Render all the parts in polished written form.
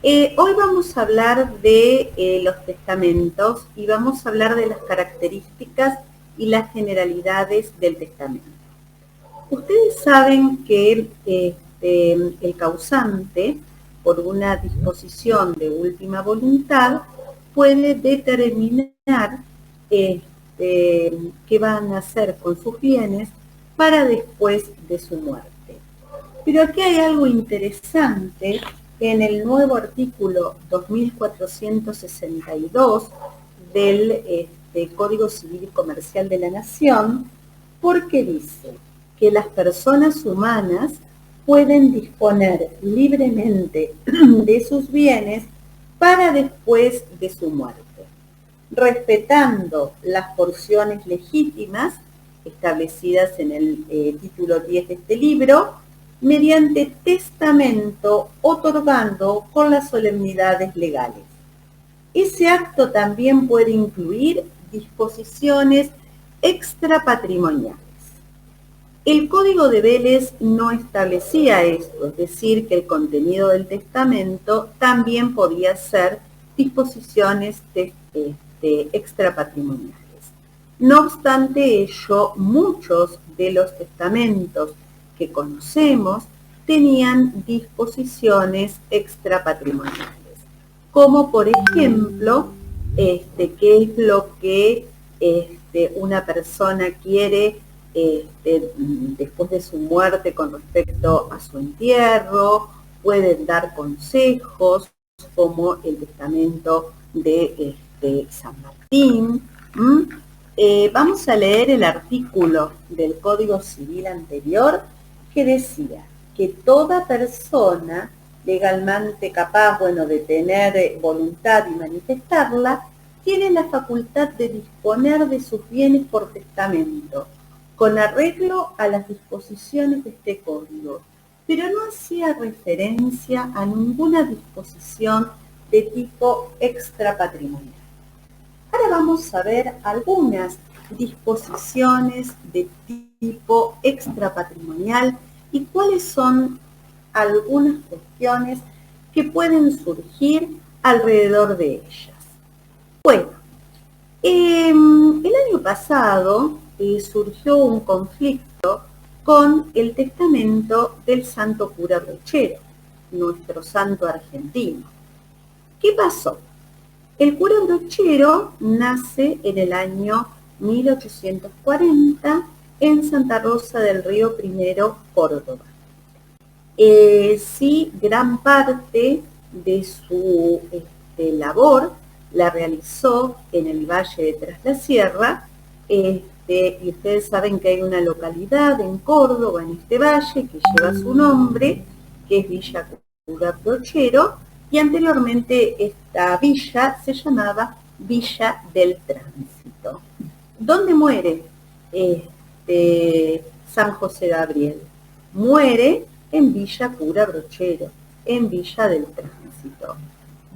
Hoy vamos a hablar de los testamentos y vamos a hablar de las características y las generalidades del testamento. Ustedes saben que el causante, por una disposición de última voluntad, puede determinar qué van a hacer con sus bienes para después de su muerte. Pero aquí hay algo interesante en el nuevo artículo 2462 del Código Civil y Comercial de la Nación, porque dice que las personas humanas pueden disponer libremente de sus bienes para después de su muerte, respetando las porciones legítimas establecidas en el título 10 de este libro, mediante testamento, otorgando con las solemnidades legales. Ese acto también puede incluir disposiciones extrapatrimoniales. El Código de Vélez no establecía esto, es decir, que el contenido del testamento también podía ser disposiciones extrapatrimoniales. No obstante ello, muchos de los testamentos que conocemos tenían disposiciones extrapatrimoniales, como por ejemplo, qué es lo que una persona quiere después de su muerte con respecto a su entierro, pueden dar consejos como el testamento de San Martín. Vamos a leer el artículo del Código Civil anterior que decía que toda persona legalmente capaz, de tener voluntad y manifestarla, tiene la facultad de disponer de sus bienes por testamento, con arreglo a las disposiciones de este código, pero no hacía referencia a ninguna disposición de tipo extrapatrimonial. Ahora vamos a ver algunas disposiciones de tipo extrapatrimonial y cuáles son algunas cuestiones que pueden surgir alrededor de ellas. Bueno, el año pasado surgió un conflicto con el testamento del santo cura Brochero, nuestro santo argentino. ¿Qué pasó? El cura Brochero nace en el año 1840 en Santa Rosa del Río I, Córdoba. Sí, gran parte de su labor la realizó en el Valle de Tras la Sierra, y ustedes saben que hay una localidad en Córdoba, en este valle, que lleva su nombre, que es Villa Cura Brochero, y anteriormente esta villa se llamaba Villa del Tránsito. ¿Dónde muere San José Gabriel? Muere en Villa Cura Brochero, en Villa del Tránsito.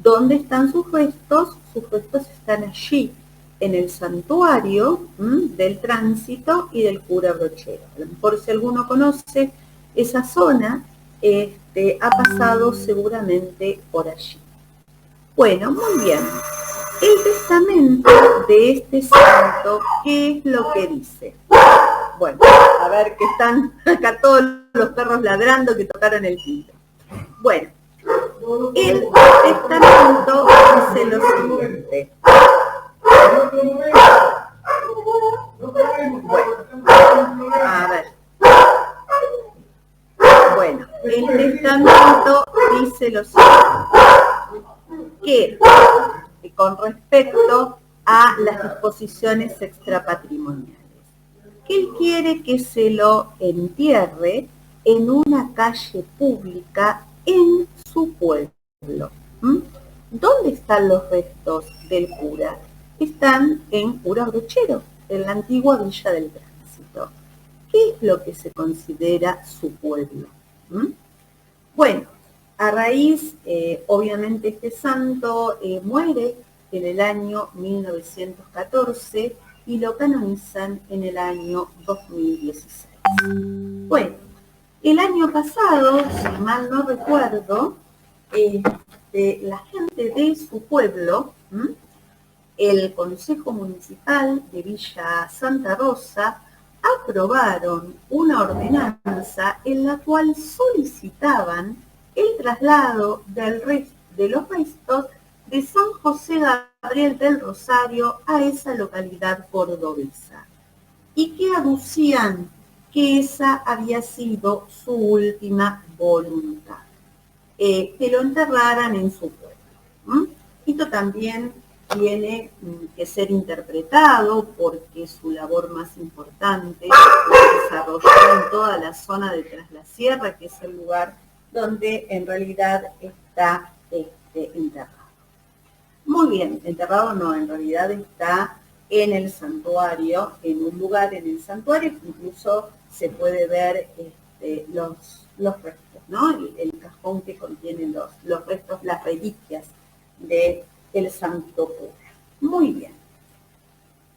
¿Dónde están sus restos? Sus restos están allí, en el santuario del Tránsito y del cura Brochero. A lo mejor si alguno conoce esa zona, ha pasado seguramente por allí. Bueno, muy bien. El testamento de este santo, ¿qué es lo que dice? Bueno, a ver que están acá todos los perros ladrando que tocaron el timbre. Bueno, el testamento dice lo siguiente. Bueno, a ver. Bueno, el testamento dice lo siguiente, que con respecto a las disposiciones extrapatrimoniales, que él quiere que se lo entierre en una calle pública en su pueblo. ¿Dónde están los restos del cura? Están en Cura Brochero, en la antigua Villa del Tránsito. ¿Qué es lo que se considera su pueblo? Bueno, a raíz, obviamente este santo muere en el año 1914 y lo canonizan en el año 2016. Bueno, el año pasado, si mal no recuerdo, la gente de su pueblo, el Consejo Municipal de Villa Santa Rosa, aprobaron una ordenanza en la cual solicitaban el traslado de los restos de San José Gabriel del Rosario a esa localidad cordobesa, y que aducían que esa había sido su última voluntad, que lo enterraran en su pueblo. Esto también tiene que ser interpretado porque su labor más importante la desarrolló en toda la zona de Tras la Sierra, que es el lugar donde en realidad está enterrado. Muy bien, enterrado no, en realidad está en el santuario, en un lugar en el santuario que incluso se puede ver los restos, ¿no? El cajón que contiene los restos, las reliquias del santo cura. Muy bien.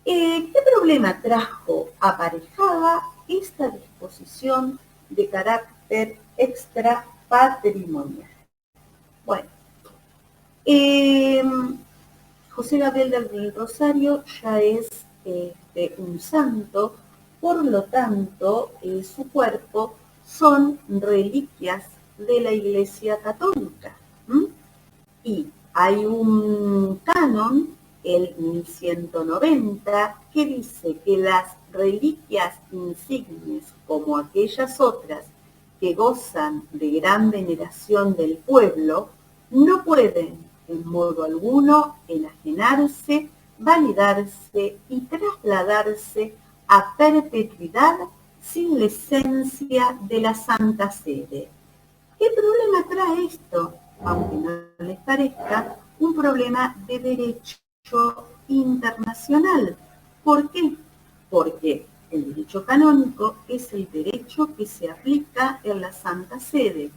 ¿Qué problema trajo aparejada esta disposición de carácter extrapatrimonial? Bueno, José Gabriel del Rosario ya es un santo, por lo tanto, su cuerpo son reliquias de la Iglesia Católica. Y hay un canon, el 1190, que dice que las reliquias insignes, como aquellas otras que gozan de gran veneración del pueblo, no pueden en modo alguno enajenarse, validarse y trasladarse a perpetuidad sin la esencia de la Santa Sede. ¿Qué problema trae esto? Aunque no les parezca, un problema de derecho internacional. ¿Por qué? Porque el derecho canónico es el derecho que se aplica en la Santa Sede,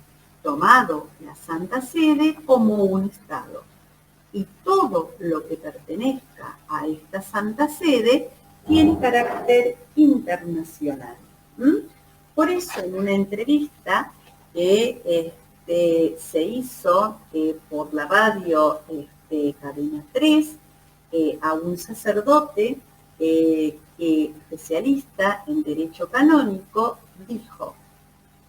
tomado la Santa Sede como un Estado. Y todo lo que pertenezca a esta Santa Sede tiene carácter internacional. Por eso, en una entrevista que se hizo por la radio Cadena 3 a un sacerdote especialista en derecho canónico, dijo: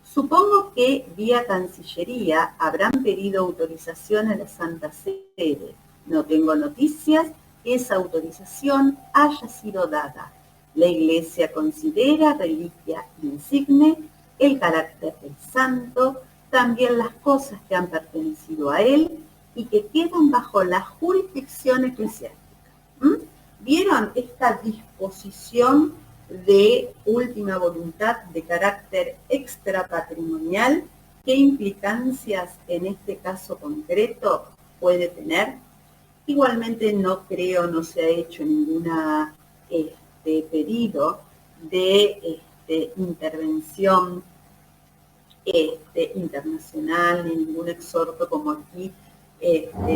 supongo que vía Cancillería habrán pedido autorización a la Santa Sede. No tengo noticias que esa autorización haya sido dada. La Iglesia considera reliquia insigne el carácter del santo, también las cosas que han pertenecido a él y que quedan bajo la jurisdicción eclesiástica. ¿Vieron esta disposición de última voluntad de carácter extrapatrimonial? ¿Qué implicancias en este caso concreto puede tener? Igualmente no se ha hecho ninguna pedido de intervención internacional, ni ningún exhorto como aquí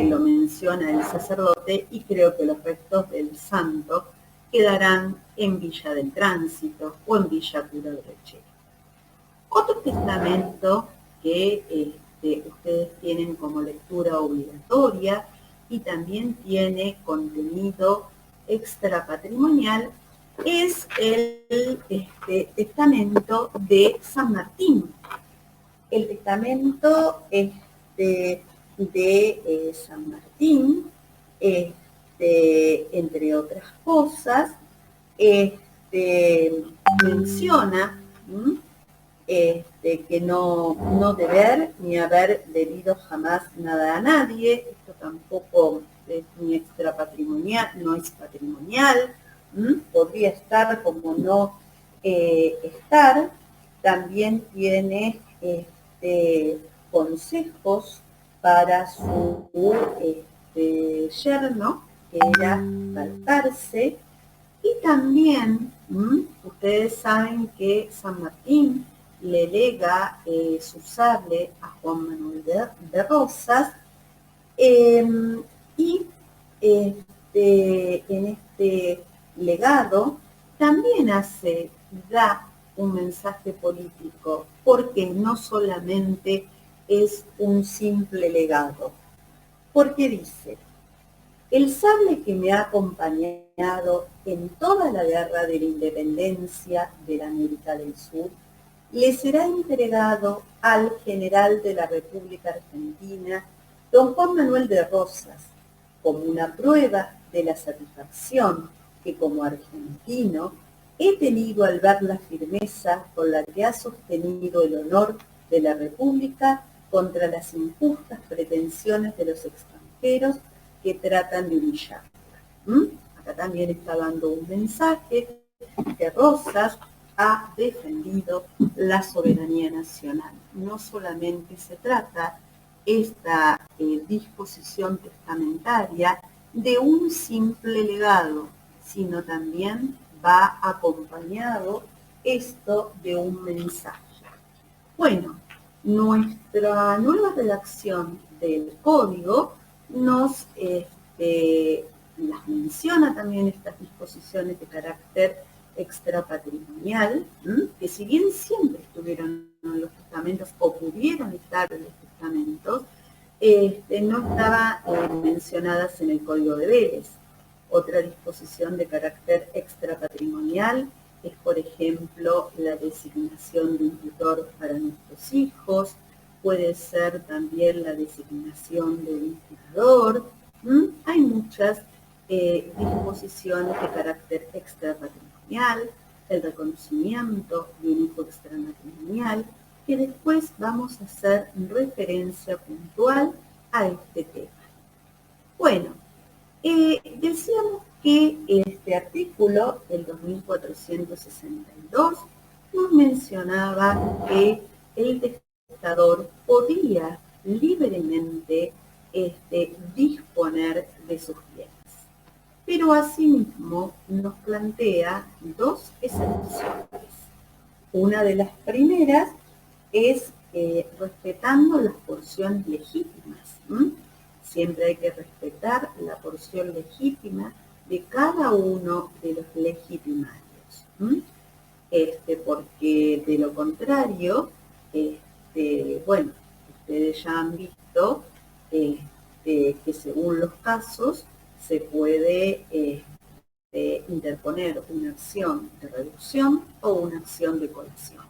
lo menciona el sacerdote, y creo que los restos del santo quedarán en Villa del Tránsito o en Villa Cura de Rechero. Otro testamento que ustedes tienen como lectura obligatoria y también tiene contenido extrapatrimonial es el testamento de San Martín. El testamento de San Martín, entre otras cosas, menciona que no deber ni haber debido jamás nada a nadie. Esto tampoco es ni extrapatrimonial, no es patrimonial. Podría estar como no estar. También tiene consejos para su yerno, que era Balcarce. Y también ustedes saben que San Martín le lega su sable a Juan Manuel de Rosas, y en este legado también da un mensaje político, porque no solamente es un simple legado, porque dice: el sable que me ha acompañado en toda la guerra de la independencia de la América del Sur le será entregado al general de la República Argentina, don Juan Manuel de Rosas, como una prueba de la satisfacción que como argentino he tenido al ver la firmeza con la que ha sostenido el honor de la República contra las injustas pretensiones de los extranjeros que tratan de humillarla. Acá también está dando un mensaje que Rosas ha defendido la soberanía nacional. No solamente se trata esta disposición testamentaria de un simple legado, sino también va acompañado esto de un mensaje. Bueno, nuestra nueva redacción del código nos las menciona también estas disposiciones de carácter extrapatrimonial, que si bien siempre estuvieron en los testamentos o pudieron estar en los testamentos, no estaban mencionadas en el Código de Vélez. Otra disposición de carácter extrapatrimonial es, por ejemplo, la designación de un tutor para nuestros hijos, puede ser también la designación de un cuidador. Hay muchas disposiciones de carácter extrapatrimonial, el reconocimiento de un hijo extramatrimonial, que después vamos a hacer referencia puntual a este tema. Bueno, decíamos que este artículo, el 2462, nos mencionaba que el testador podía libremente disponer de sus bienes. Pero asimismo nos plantea dos excepciones. Una de las primeras es respetando las porciones legítimas. Siempre hay que respetar la porción legítima de cada uno de los legitimarios. Porque de lo contrario, bueno, ustedes ya han visto que según los casos se puede interponer una acción de reducción o una acción de cohesión.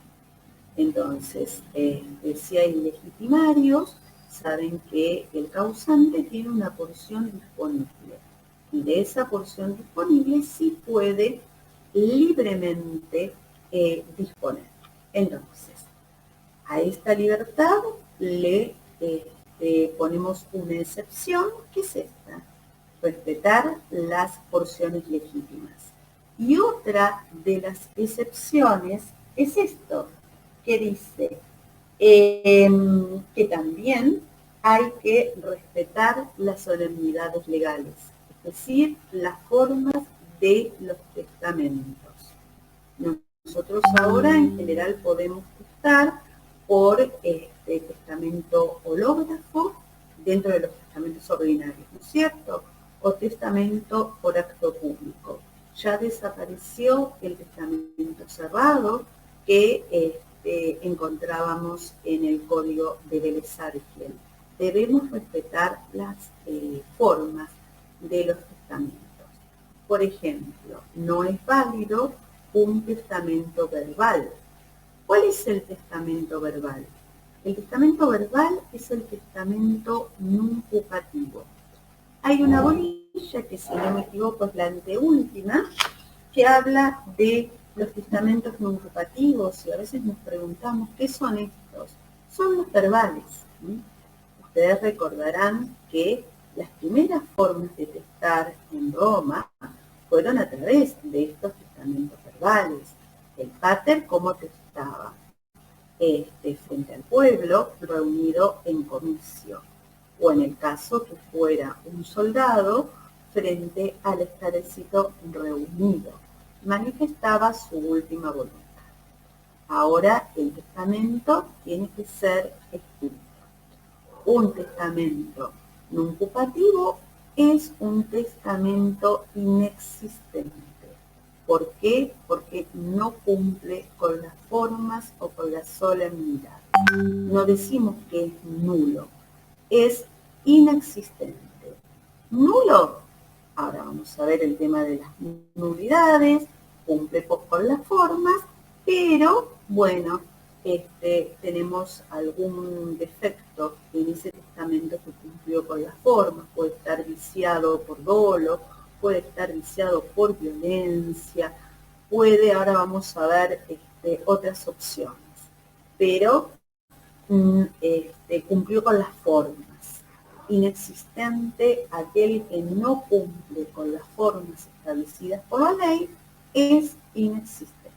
Entonces, si hay legitimarios, saben que el causante tiene una porción disponible y de esa porción disponible sí puede libremente disponer. Entonces, a esta libertad le ponemos una excepción, que es esta: respetar las porciones legítimas. Y otra de las excepciones es esto, que dice que también hay que respetar las solemnidades legales, es decir, las formas de los testamentos. Nosotros ahora en general podemos testar por testamento hológrafo dentro de los testamentos ordinarios, ¿no es cierto? O testamento por acto público. Ya desapareció el testamento cerrado que encontrábamos en el Código de Vélez-Arfiel. Debemos respetar las formas de los testamentos. Por ejemplo, no es válido un testamento verbal. ¿Cuál es el testamento verbal? El testamento verbal es el testamento nuncupativo. Hay una bolilla que, si no me equivoco, es la anteúltima, que habla de los testamentos nuncupativos, y a veces nos preguntamos, ¿qué son estos? Son los verbales. Ustedes recordarán que las primeras formas de testar en Roma fueron a través de estos testamentos verbales. El pater, ¿cómo testaba? Frente al pueblo, reunido en comicio, o en el caso que fuera un soldado, frente al ejército reunido, manifestaba su última voluntad. Ahora el testamento tiene que ser escrito. Un testamento nuncupativo es un testamento inexistente. ¿Por qué? Porque no cumple con las formas o con la solemnidad. No decimos que es nulo, es inexistente. Nulo, ahora vamos a ver el tema de las nulidades, cumple con las formas, pero bueno, tenemos algún defecto en ese testamento que cumplió con las formas, puede estar viciado por dolo, puede estar viciado por violencia, puede, ahora vamos a ver otras opciones, pero cumplió con las formas. Inexistente, aquel que no cumple con las formas establecidas por la ley, es inexistente.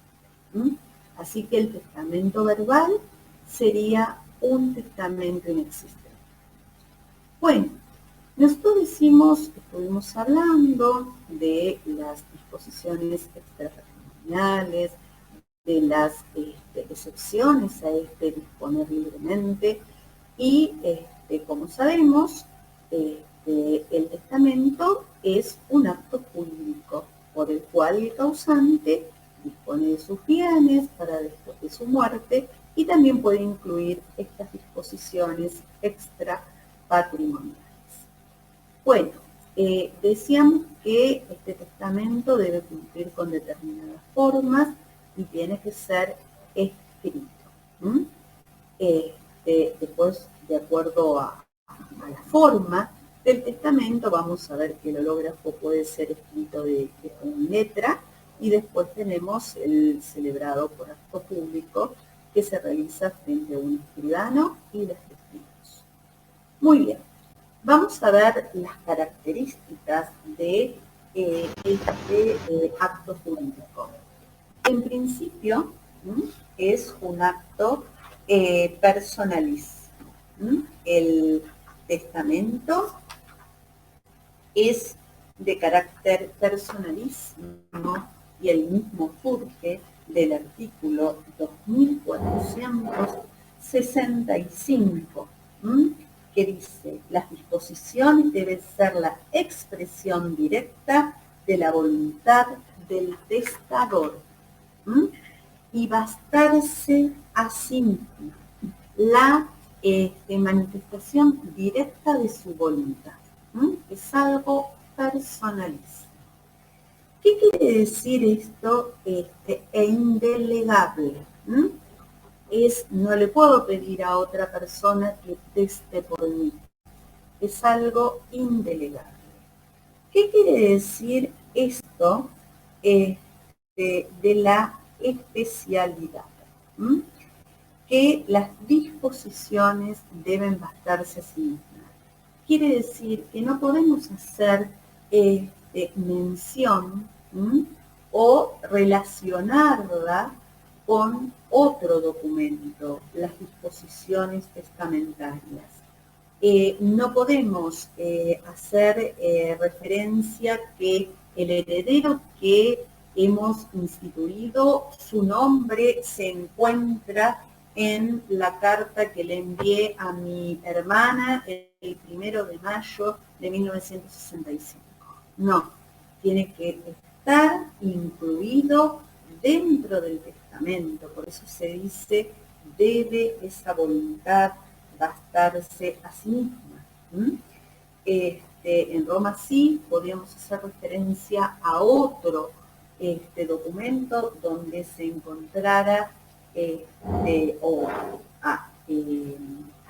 Así que el testamento verbal sería un testamento inexistente. Bueno, nosotros estuvimos hablando de las disposiciones extrapatrimoniales, de las excepciones a disponer libremente y como sabemos, el testamento es un acto jurídico por el cual el causante dispone de sus bienes para después de su muerte y también puede incluir estas disposiciones extrapatrimoniales. Bueno, decíamos que este testamento debe cumplir con determinadas formas y tiene que ser escrito. Después, de acuerdo a la forma del testamento, vamos a ver que el hológrafo puede ser escrito con letra y después tenemos el celebrado por acto público que se realiza frente a un escribano y los testigos. Muy bien, vamos a ver las características de este acto jurídico. En principio, es un acto personalísimo. El testamento es de carácter personalísimo y el mismo surge del artículo 2465, que dice: las disposiciones deben ser la expresión directa de la voluntad del testador y bastarse a sí mismo la manifestación directa de su voluntad. Es algo personalísimo. ¿Qué quiere decir esto? E indelegable. No le puedo pedir a otra persona que teste por mí. Es algo indelegable. ¿Qué quiere decir esto de la especialidad? Que las disposiciones deben bastarse a sí mismas. Quiere decir que no podemos hacer mención o relacionarla con otro documento, las disposiciones testamentarias. No podemos hacer referencia que el heredero que hemos instituido, su nombre se encuentra en la carta que le envié a mi hermana el 1 de mayo de 1965. No, tiene que estar incluido dentro del testamento, por eso se dice: debe esa voluntad bastarse a sí misma. En Roma sí podríamos hacer referencia a otro documento donde se encontrara o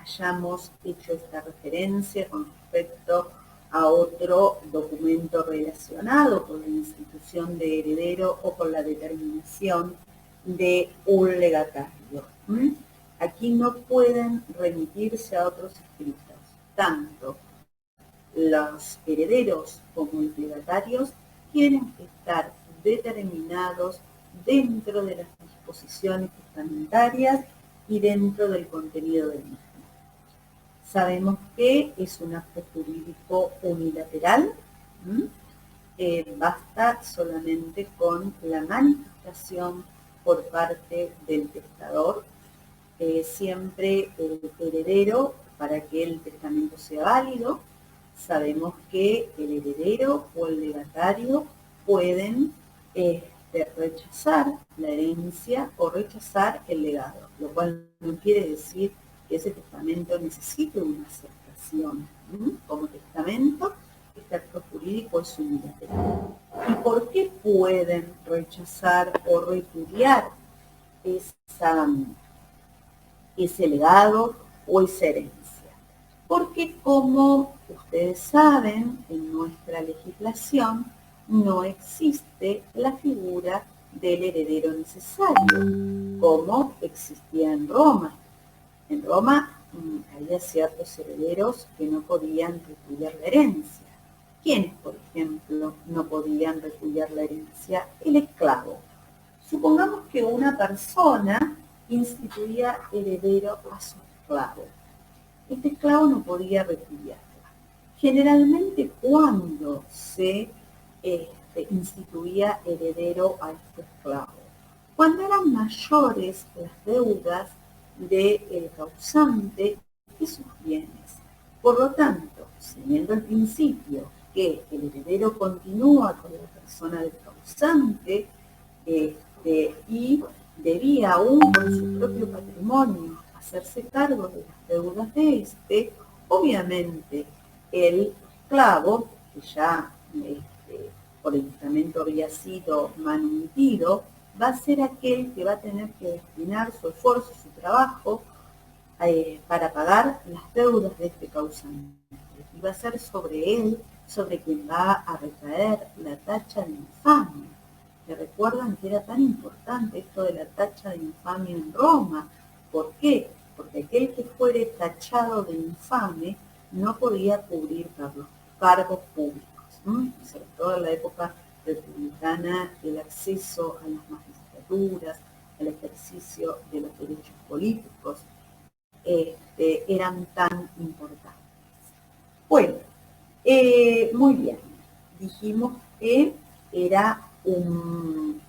hayamos hecho esta referencia con respecto a otro documento relacionado con la institución de heredero o con la determinación de un legatario. Aquí no pueden remitirse a otros escritos, tanto los herederos como los legatarios tienen que estar determinados dentro de las disposiciones testamentarias y dentro del contenido del mismo. Sabemos que es un acto jurídico unilateral, basta solamente con la manifestación por parte del testador. Siempre el heredero, para que el testamento sea válido, sabemos que el heredero o el legatario pueden rechazar la herencia o rechazar el legado, lo cual no quiere decir que ese testamento necesite una aceptación. legislación. Como testamento, este acto jurídico es unilateral. ¿Y por qué pueden rechazar o repudiar ese legado o esa herencia? Porque como ustedes saben, en nuestra legislación no existe la figura del heredero necesario, como existía en Roma. En Roma había ciertos herederos que no podían repudiar la herencia. ¿Quiénes, por ejemplo, no podían repudiar la herencia? El esclavo. Supongamos que una persona instituía heredero a su esclavo. Este esclavo no podía repudiarla. Generalmente, cuando se instituía heredero a este esclavo, cuando eran mayores las deudas del causante y sus bienes. Por lo tanto, siguiendo el principio que el heredero continúa con la persona del causante y debía aún con su propio patrimonio hacerse cargo de las deudas de este, obviamente el esclavo, que ya por el testamento había sido manumitido, va a ser aquel que va a tener que destinar su esfuerzo, su trabajo, para pagar las deudas de este causante. Y va a ser sobre él, sobre quien va a recaer la tacha de infamia. ¿Se recuerdan que era tan importante esto de la tacha de infamia en Roma? ¿Por qué? Porque aquel que fuere tachado de infame no podía cubrir los cargos públicos. Sobre todo en la época republicana, el acceso a las magistraturas, el ejercicio de los derechos políticos, eran tan importantes. Bueno, muy bien. Dijimos que era un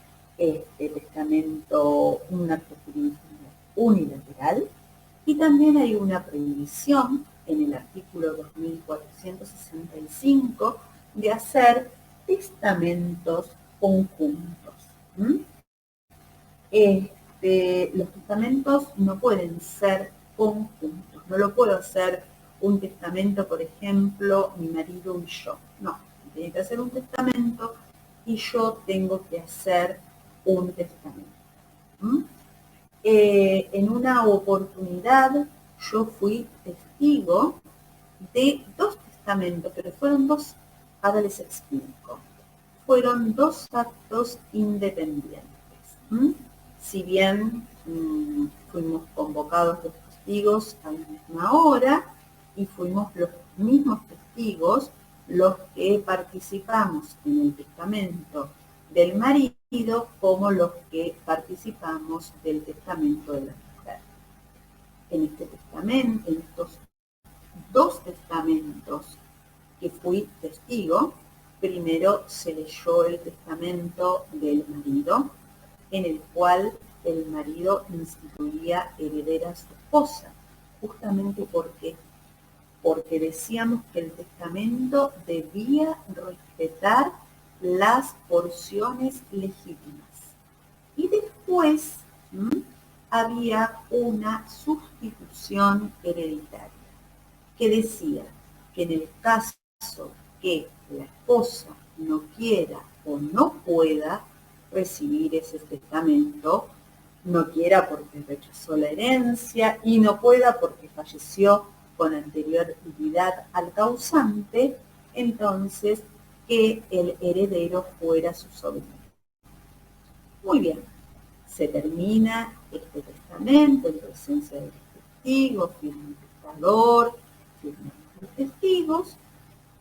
testamento, un acto jurídico unilateral, y también hay una prohibición en el artículo 2465 de hacer testamentos conjuntos. Los testamentos no pueden ser conjuntos. No lo puedo hacer un testamento, por ejemplo, mi marido y yo. No, tiene que hacer un testamento y yo tengo que hacer un testamento. En una oportunidad yo fui testigo de dos testamentos, pero fueron dos, ahora les explico, fueron dos actos independientes. Si bien fuimos convocados los testigos a la misma hora y fuimos los mismos testigos los que participamos en el testamento del marido como los que participamos del testamento de la mujer. En este testamento, en estos dos testamentos que fui testigo, primero se leyó el testamento del marido, en el cual el marido instituía heredera a su esposa, justamente porque decíamos que el testamento debía respetar las porciones legítimas. Y después había una sustitución hereditaria, que decía que en el caso que la esposa no quiera o no pueda recibir ese testamento, no quiera porque rechazó la herencia y no pueda porque falleció con anterioridad al causante, entonces que el heredero fuera su sobrino. Muy bien, se termina este testamento en presencia de los testigos, firma el testador, firman los testigos,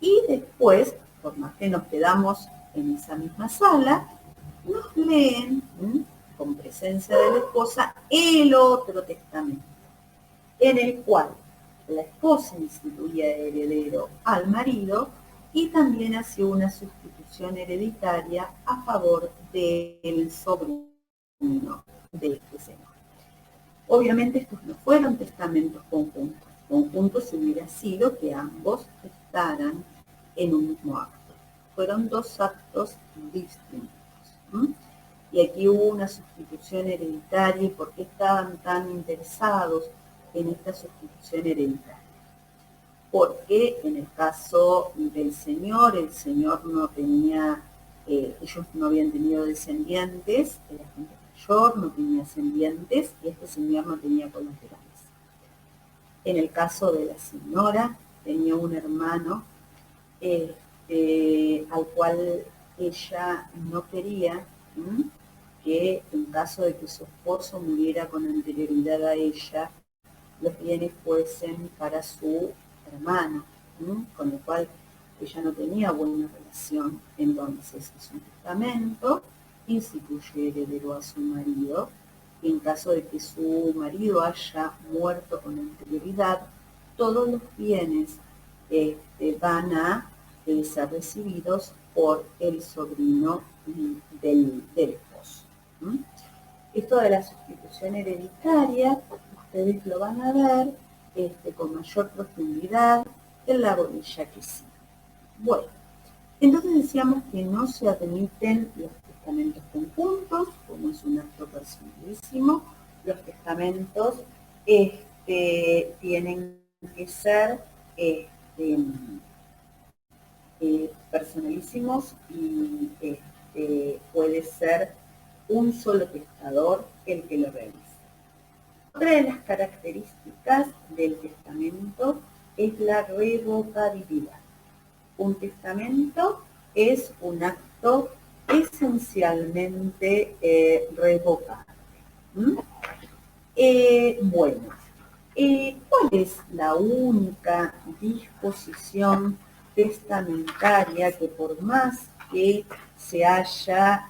y después, por más que nos quedamos en esa misma sala, nos leen, con presencia de la esposa, el otro testamento, en el cual la esposa instituía heredero al marido y también hacía una sustitución hereditaria a favor del sobrino de este señor. Obviamente estos no fueron testamentos conjuntos. Conjuntos hubiera sido que ambos estaran en un mismo acto. Fueron dos actos distintos. Y aquí hubo una sustitución hereditaria. ¿Y por qué estaban tan interesados en esta sustitución hereditaria? porque en el caso del señor, el señor no tenía, ellos no habían tenido descendientes, era gente mayor, no tenía ascendientes, y este señor no tenía colaterales. En el caso de la señora, tenía un hermano al cual ella no quería que en caso de que su esposo muriera con anterioridad a ella, los bienes fuesen para su hermano, con lo cual ella no tenía buena relación. Entonces hizo un testamento, instituye heredero a su marido, y en caso de que su marido haya muerto con anterioridad, todos los bienes van a ser recibidos por el sobrino del esposo. Esto de la sustitución hereditaria, ustedes lo van a ver con mayor profundidad en la bolilla que sigue. Bueno, entonces decíamos que no se admiten los testamentos conjuntos, como es un acto personalísimo. Los testamentos tienen que ser personalísimos y puede ser un solo testador el que lo realice. Otra de las características del testamento es la revocabilidad. Un testamento es un acto esencialmente revocable. Bueno, ¿cuál es la única disposición testamentaria que por más que se haya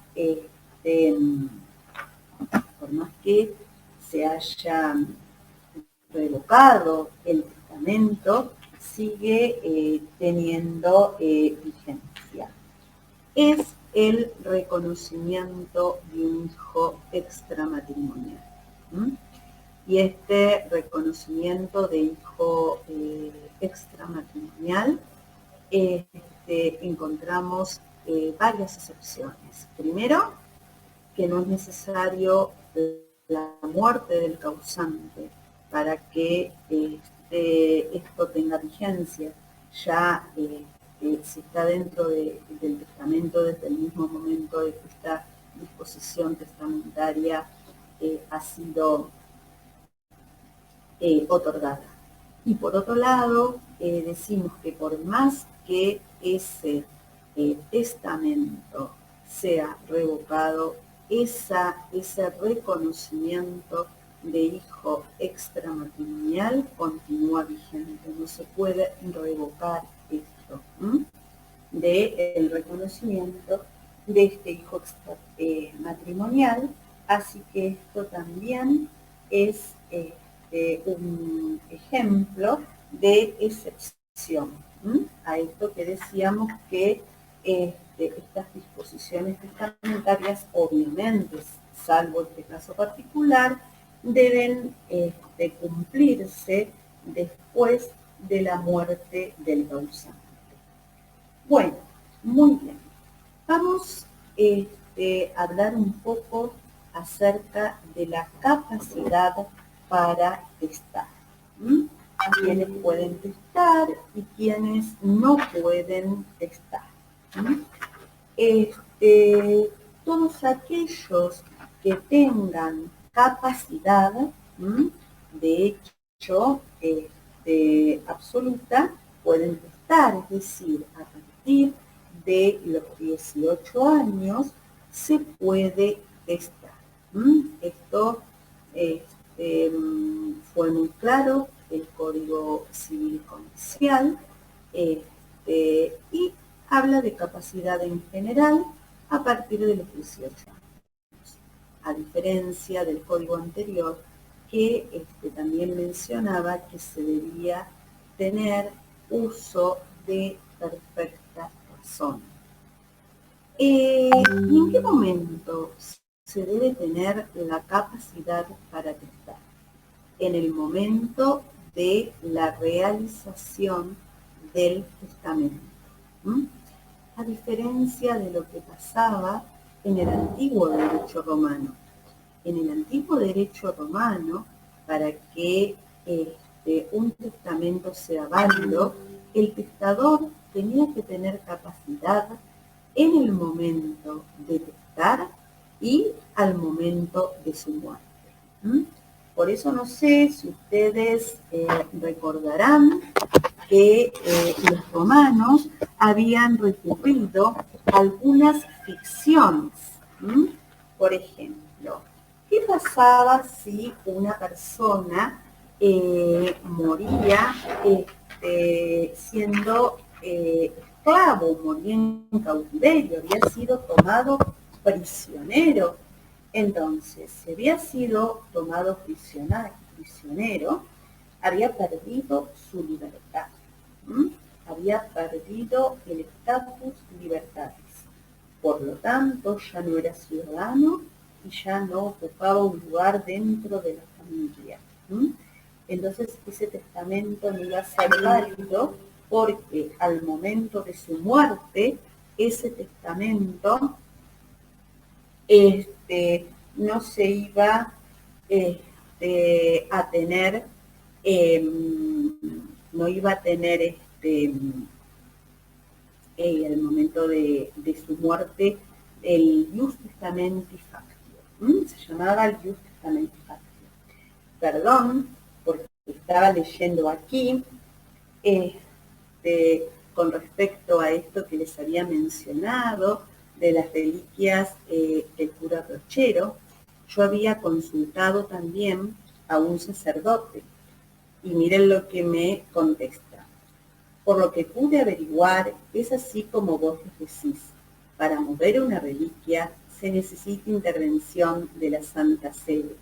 revocado el testamento, sigue teniendo vigencia? Es el reconocimiento de un hijo extramatrimonial. Y este reconocimiento de hijo extramatrimonial encontramos varias excepciones. Primero, que no es necesario la muerte del causante para que esto tenga vigencia. Ya si está dentro del testamento desde el mismo momento de que esta disposición testamentaria ha sido otorgada. Y por otro lado, decimos que por más que ese testamento sea revocado, ese reconocimiento de hijo extramatrimonial continúa vigente. No se puede revocar esto del reconocimiento de este hijo extramatrimonial. Así que esto también es un ejemplo de excepción a esto que decíamos que estas disposiciones testamentarias, obviamente, salvo este caso particular, deben cumplirse después de la muerte del causante. Bueno, muy bien. Vamos a hablar un poco acerca de la capacidad para testar. Quienes pueden testar y quienes no pueden testar. Todos aquellos que tengan capacidad, de hecho, absoluta, pueden testar, es decir, a partir de los 18 años se puede testar. Esto fue muy claro el Código Civil Comercial y habla de capacidad en general a partir de los 18 años, a diferencia del código anterior que también mencionaba que se debía tener uso de perfecta razón. ¿Y en qué momento se debe tener la capacidad para testar? En el momento de la realización del testamento. A diferencia de lo que pasaba en el antiguo derecho romano. En el antiguo derecho romano, para que un testamento sea válido, el testador tenía que tener capacidad en el momento de testar y al momento de su muerte. Por eso no sé si ustedes recordarán que los romanos habían recurrido a algunas ficciones. Por ejemplo, ¿qué pasaba si una persona moría siendo esclavo, moría en cautiverio, había sido tomado prisionero? Entonces, si había sido tomado prisionero, había perdido su libertad, había perdido el estatus libertatis. Por lo tanto, ya no era ciudadano y ya no ocupaba un lugar dentro de la familia. Entonces, ese testamento no iba a ser válido porque al momento de su muerte, ese testamento no se iba a tener, no iba a tener al momento de su muerte el Ius Testamenti Factio. Se llamaba el Ius Testamenti Factio. Perdón, porque estaba leyendo aquí con respecto a esto que les había mencionado de las reliquias del cura Brochero. Yo había consultado también a un sacerdote y miren lo que me contesta. Por lo que pude averiguar, es así como vos lo decís. Para mover una reliquia se necesita intervención de la Santa Sede.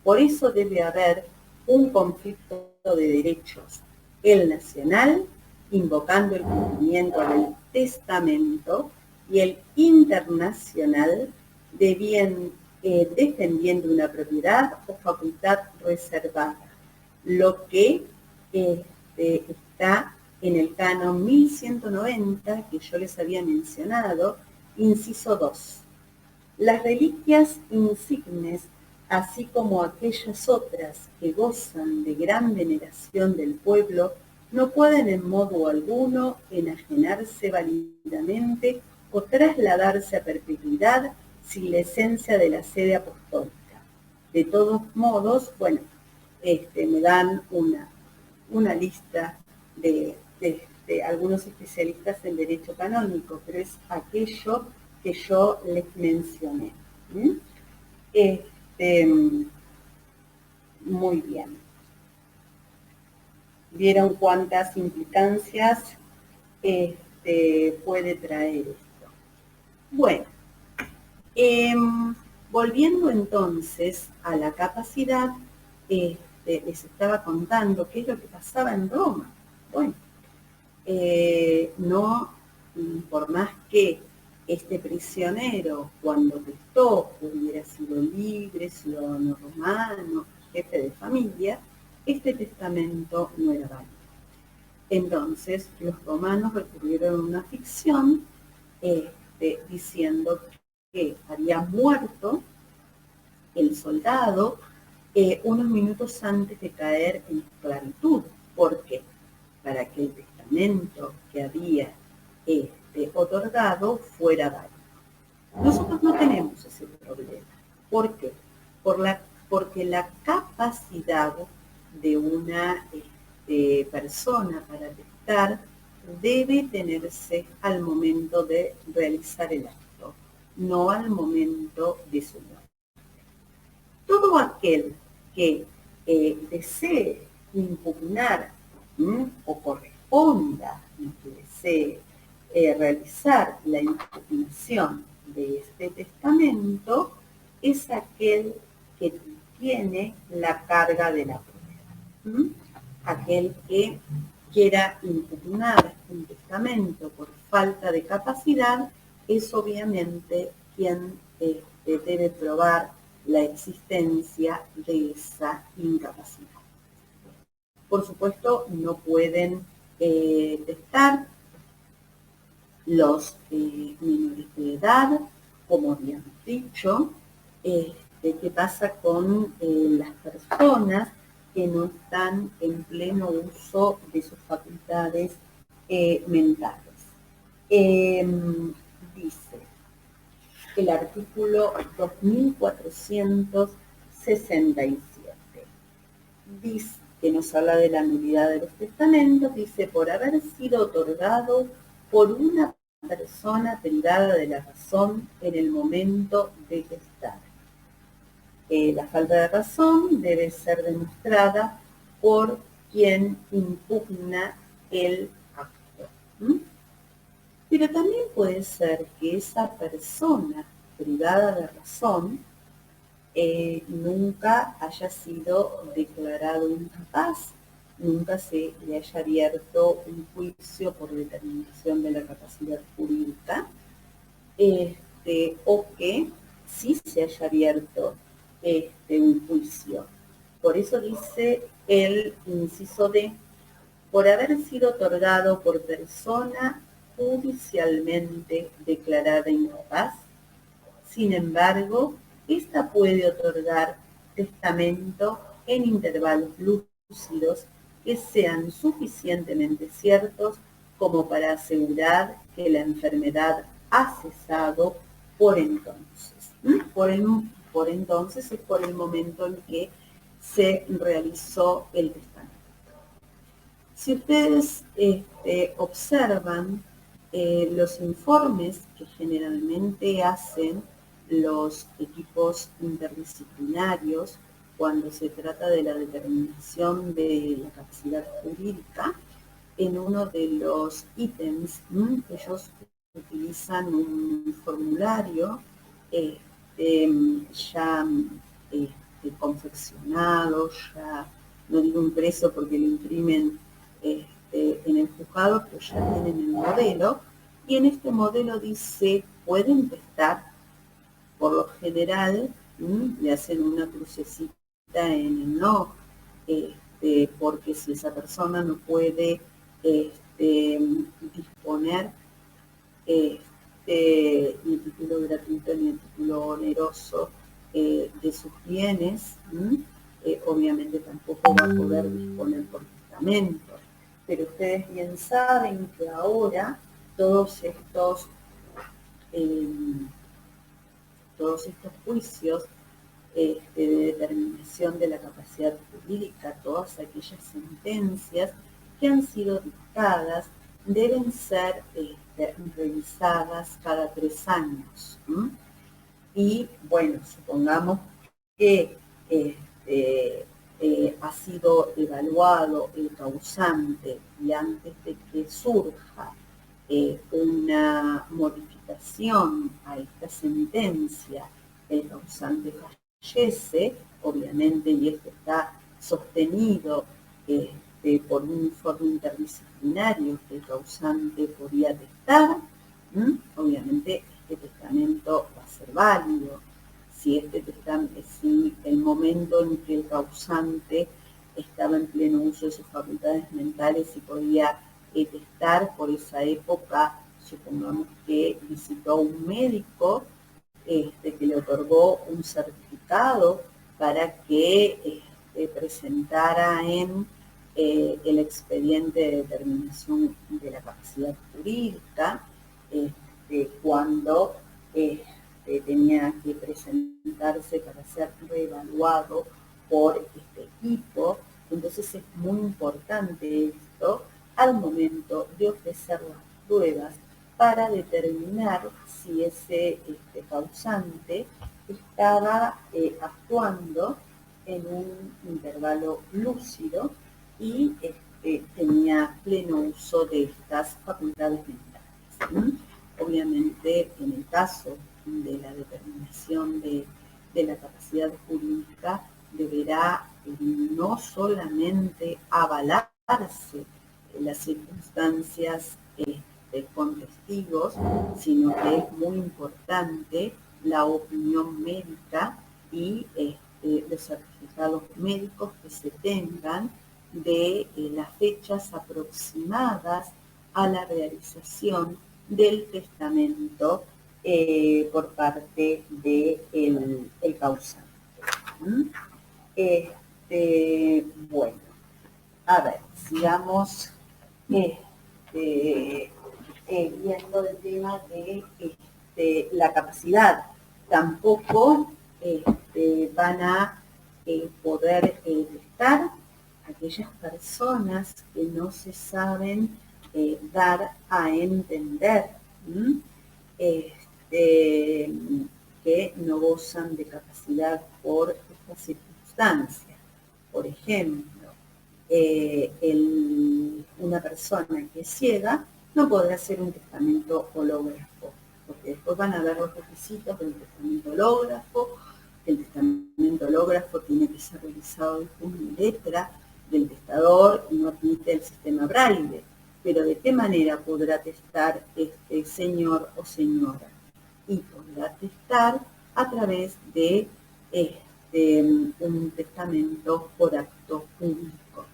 Por eso debe haber un conflicto de derechos. El nacional, invocando el cumplimiento del testamento, y el internacional, defendiendo una propiedad o facultad reservada. Lo que está en el canon 1190, que yo les había mencionado, inciso 2. Las reliquias insignes, así como aquellas otras que gozan de gran veneración del pueblo, no pueden en modo alguno enajenarse válidamente o trasladarse a perpetuidad sin la esencia de la sede apostólica. De todos modos, bueno, me dan una lista de algunos especialistas en derecho canónico, pero es aquello que yo les mencioné. Muy bien. ¿Vieron cuántas implicancias puede traer esto? Bueno, volviendo entonces a la capacidad, les estaba contando qué es lo que pasaba en Roma. Bueno, no, por más que este prisionero, cuando testó, hubiera sido libre, ciudadano romano, jefe de familia, este testamento no era válido. Entonces, los romanos recurrieron a una ficción diciendo que había muerto el soldado unos minutos antes de caer en esclavitud. ¿Por qué? Para que el testamento que había otorgado fuera válido. Nosotros no tenemos ese problema. ¿Por qué? Porque la capacidad de una persona para testar debe tenerse al momento de realizar el acto, no al momento de su muerte. Todo aquel que desee impugnar o corresponda y que desee realizar la impugnación de este testamento es aquel que tiene la carga de la prueba. Aquel que quiera impugnar un testamento por falta de capacidad es obviamente quien debe probar la existencia de esa incapacidad. Por supuesto, no pueden testar los menores de edad, como habíamos dicho. ¿Qué pasa con las personas que no están en pleno uso de sus facultades mentales. Dice el artículo 2467, dice que nos habla de la nulidad de los testamentos, dice, por haber sido otorgado por una persona privada de la razón en el momento de testar. La falta de razón debe ser demostrada por quien impugna el acto. Pero también puede ser que esa persona privada de razón nunca haya sido declarado incapaz, nunca se le haya abierto un juicio por determinación de la capacidad jurídica, o que sí se haya abierto un juicio. Por eso dice el inciso D, por haber sido otorgado por persona judicialmente declarada incapaz. Sin embargo, ésta puede otorgar testamento en intervalos lúcidos que sean suficientemente ciertos como para asegurar que la enfermedad ha cesado por entonces. Por entonces es por el momento en que se realizó el testamento. Si ustedes observan los informes que generalmente hacen los equipos interdisciplinarios cuando se trata de la determinación de la capacidad jurídica, en uno de los ítems ellos utilizan un formulario ya confeccionado, ya no digo impreso porque lo imprimen en el juzgado, pero ya tienen el modelo, y en este modelo dice, pueden testar, por lo general, le hacen una crucecita en el no, porque si esa persona no puede disponer ni título gratuito ni título oneroso de sus bienes, obviamente tampoco va a poder disponer por testamento. Pero ustedes bien saben que ahora todos estos juicios de determinación de la capacidad jurídica, todas aquellas sentencias que han sido dictadas, deben ser revisadas cada 3 años. Y bueno, supongamos que ha sido evaluado el causante y antes de que surja una modificación a esta sentencia, el causante fallece, obviamente, y esto está sostenido por un informe interdisciplinario que el causante podía testar, obviamente este testamento va a ser válido. Si el momento en que el causante estaba en pleno uso de sus facultades mentales y podía testar, por esa época, supongamos que visitó a un médico que le otorgó un certificado para que presentara en el expediente de determinación de la capacidad jurídica, cuando tenía que presentarse para ser reevaluado por este equipo. Entonces es muy importante esto al momento de ofrecer las pruebas para determinar si ese causante estaba actuando en un intervalo lúcido y tenía pleno uso de estas facultades mentales. Obviamente, en el caso de la determinación de la capacidad jurídica, deberá no solamente avalarse las circunstancias con testigos, sino que es muy importante la opinión médica y los certificados médicos que se tengan de las fechas aproximadas a la realización del testamento por parte del causante. Bueno, a ver, sigamos viendo el tema de la capacidad. Tampoco van a poder testar aquellas personas que no se saben dar a entender, que no gozan de capacidad por estas circunstancias. Por ejemplo, una persona que es ciega no podrá hacer un testamento hológrafo, porque después van a ver los requisitos del testamento hológrafo. El testamento hológrafo tiene que ser realizado de puño y letra del testador y no admite el sistema braille. Pero ¿de qué manera podrá testar este señor o señora? Y podrá testar a través de un testamento por acto público,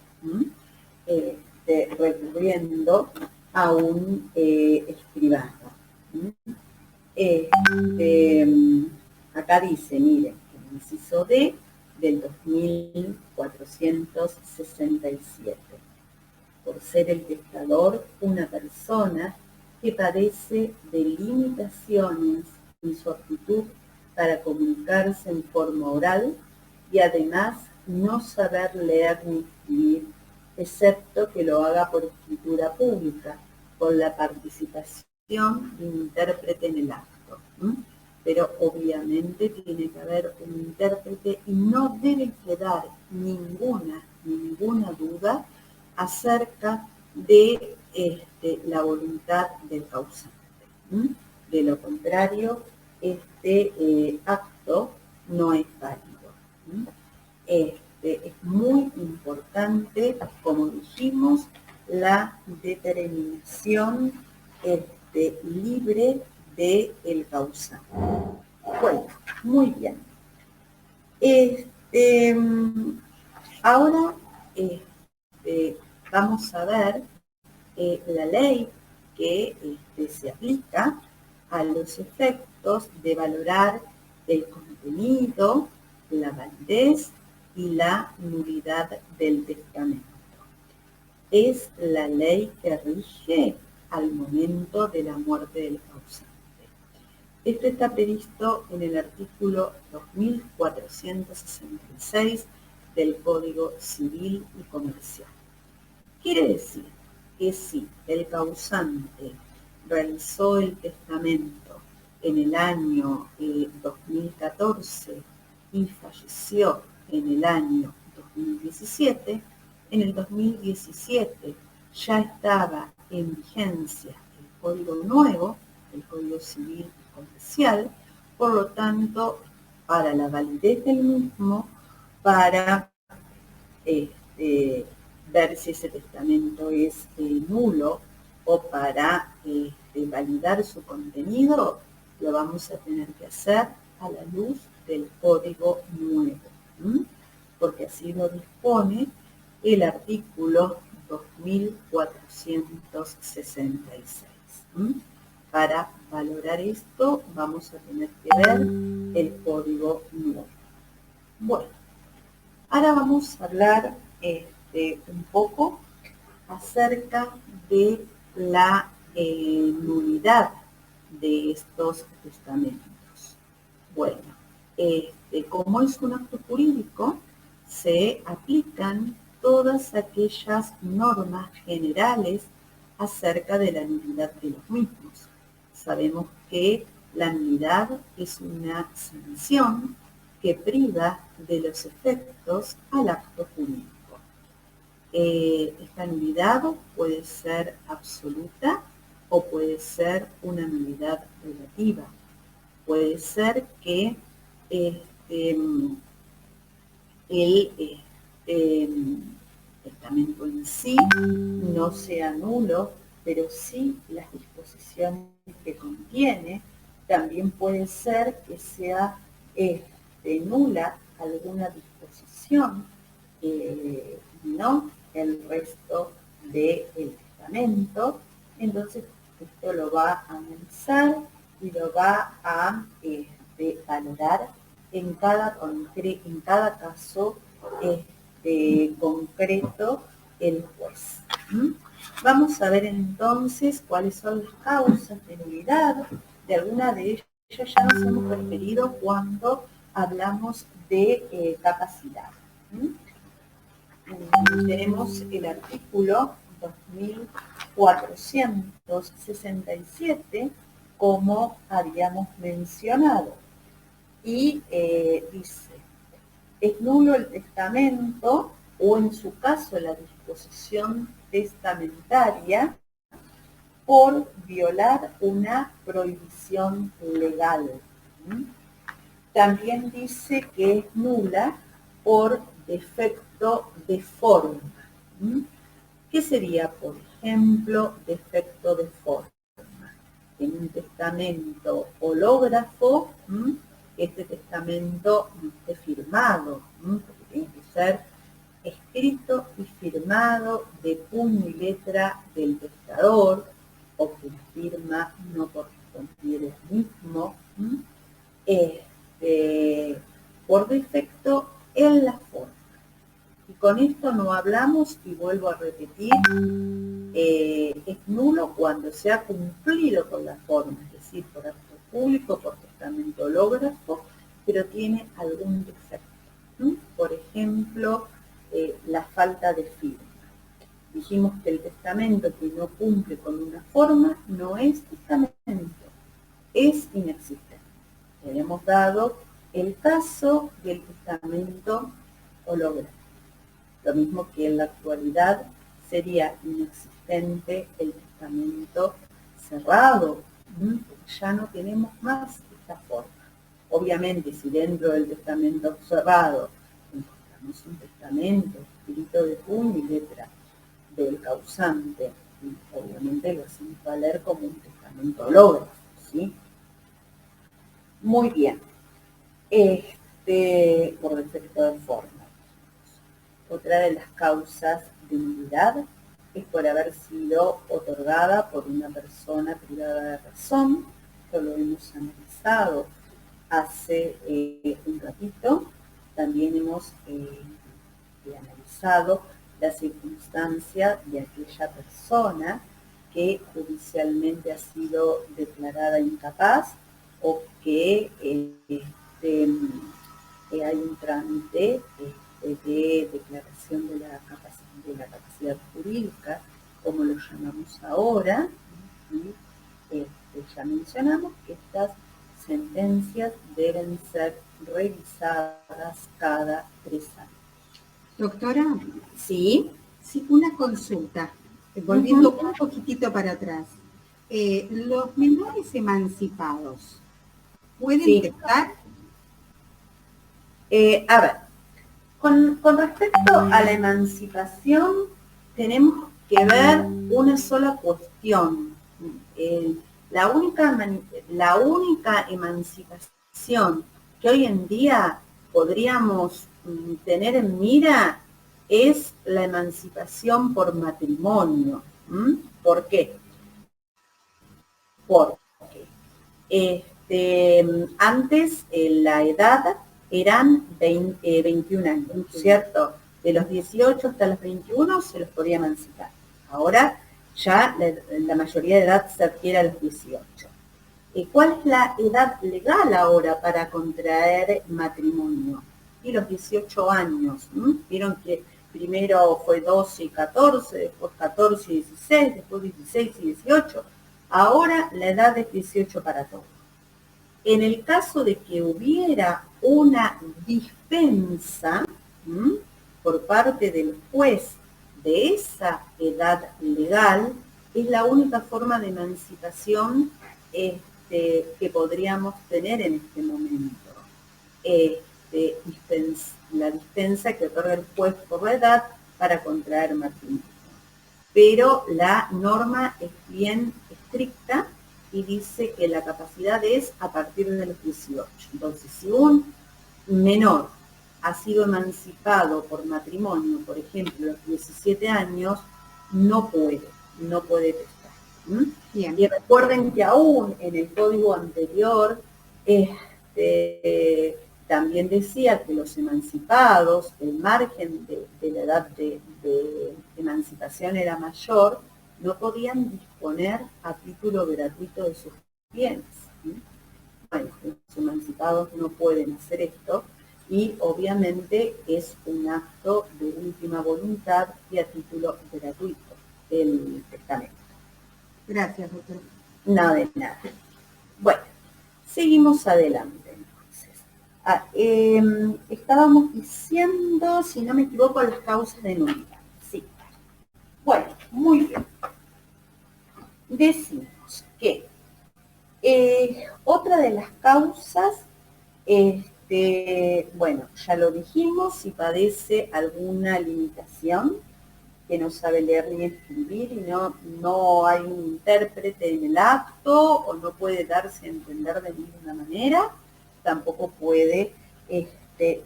recurriendo a un escribano. Acá dice, miren, el inciso D del 2467. Por ser el testador una persona que padece de limitaciones en su aptitud para comunicarse en forma oral y además no saber leer ni escribir, excepto que lo haga por escritura pública, con la participación de un intérprete en el acto. Pero obviamente tiene que haber un intérprete y no debe quedar ninguna duda acerca de la voluntad del causante. De lo contrario, este acto no es válido. Es muy importante, como dijimos, la determinación libre del causante. Bueno, muy bien. Ahora vamos a ver la ley que se aplica a los efectos de valorar el contenido, la validez y la nulidad del testamento. Es la ley que rige al momento de la muerte del causante. Esto está previsto en el artículo 2466 del Código Civil y Comercial. Quiere decir que si el causante realizó el testamento en el año 2014 y falleció en el año 2017, en el 2017 ya estaba en vigencia el Código nuevo, el Código Civil y Comercial, por lo tanto, para la validez del mismo, para ver si ese testamento es nulo o para validar su contenido, lo vamos a tener que hacer a la luz del Código nuevo, porque así lo dispone el artículo 2466. Para valorar esto vamos a tener que ver el Código nuevo. Bueno, ahora vamos a hablar un poco acerca de la nulidad de estos testamentos. Bueno, como es un acto jurídico, se aplican todas aquellas normas generales acerca de la nulidad de los mismos. Sabemos que la nulidad es una sanción que priva de los efectos al acto jurídico. Esta nulidad puede ser absoluta o puede ser una nulidad relativa. Puede ser que el testamento en sí no sea nulo, pero sí las disposiciones que contiene. También puede ser que sea nula alguna disposición, no el resto del testamento. Entonces esto lo va a analizar y lo va a valorar en cada caso concreto el juez. Vamos a ver entonces cuáles son las causas de nulidad. De alguna de ellas ya nos hemos referido cuando hablamos de capacidad. Tenemos el artículo 2467, como habíamos mencionado, y dice: es nulo el testamento o, en su caso, la disposición testamentaria por violar una prohibición legal. También dice que es nula por defecto de forma. ¿Qué sería, por ejemplo, defecto de forma? En un testamento hológrafo, este testamento no esté firmado, porque tiene que ser escrito y firmado de puño y letra del testador, o que la firma no correspondiera al mismo, por defecto en la forma. Y con esto no hablamos, y vuelvo a repetir, es nulo cuando se ha cumplido con la forma, es decir, por acto público, por testamento hológrafo, pero tiene algún defecto. Por ejemplo, la falta de firma. Dijimos que el testamento que no cumple con una forma no es testamento, es inexistente. Le hemos dado el caso del testamento holográfico. Lo mismo que en la actualidad sería inexistente el testamento cerrado, porque ya no tenemos más esta forma. Obviamente, si dentro del testamento cerrado encontramos un testamento escrito de puño y letra del causante, obviamente lo hacemos valer como un testamento hológrafo, ¿sí? Muy bien. Por defecto de forma. Otra de las causas de nulidad es por haber sido otorgada por una persona privada de razón. Esto lo hemos analizado hace un ratito. También hemos analizado la circunstancia de aquella persona que judicialmente ha sido declarada incapaz, o que hay un trámite de declaración de la capacidad jurídica, como lo llamamos ahora, y ya mencionamos que estas sentencias deben ser revisadas cada 3 años. Doctora, ¿Sí? Sí, una consulta, volviendo un poquitito para atrás. ¿Los menores emancipados pueden testar? A ver, con respecto a la emancipación, tenemos que ver una sola cuestión. La única emancipación que hoy en día podríamos tener en mira es la emancipación por matrimonio. ¿Por qué? Porque antes la edad eran 21 años, ¿cierto? De los 18 hasta los 21 se los podía emancipar. Ahora ya la mayoría de edad se adquiere a los 18. ¿Cuál es la edad legal ahora para contraer matrimonio? Y los 18 años. Vieron que primero fue 12 y 14, después 14 y 16, después 16 y 18. Ahora la edad es 18 para todos. En el caso de que hubiera una dispensa por parte del juez de esa edad legal, es la única forma de emancipación que podríamos tener en este momento. La dispensa que otorga el juez por la edad para contraer matrimonio. Pero la norma es bien estricta y dice que la capacidad es a partir de los 18. Entonces, si un menor ha sido emancipado por matrimonio, por ejemplo, a los 17 años, no puede testar. Y recuerden que aún en el código anterior también decía que los emancipados, el margen de la edad de emancipación era mayor, no podían disponer a título gratuito de sus bienes. Bueno, los emancipados no pueden hacer esto y obviamente es un acto de última voluntad y a título gratuito el testamento. Gracias, doctora. Nada de nada. Bueno, seguimos adelante entonces. Estábamos diciendo, si no me equivoco, las causas de nulidad. Sí. Bueno, muy bien. Decimos que otra de las causas, bueno, ya lo dijimos, si padece alguna limitación, que no sabe leer ni escribir y no hay un intérprete en el acto o no puede darse a entender de ninguna manera, tampoco puede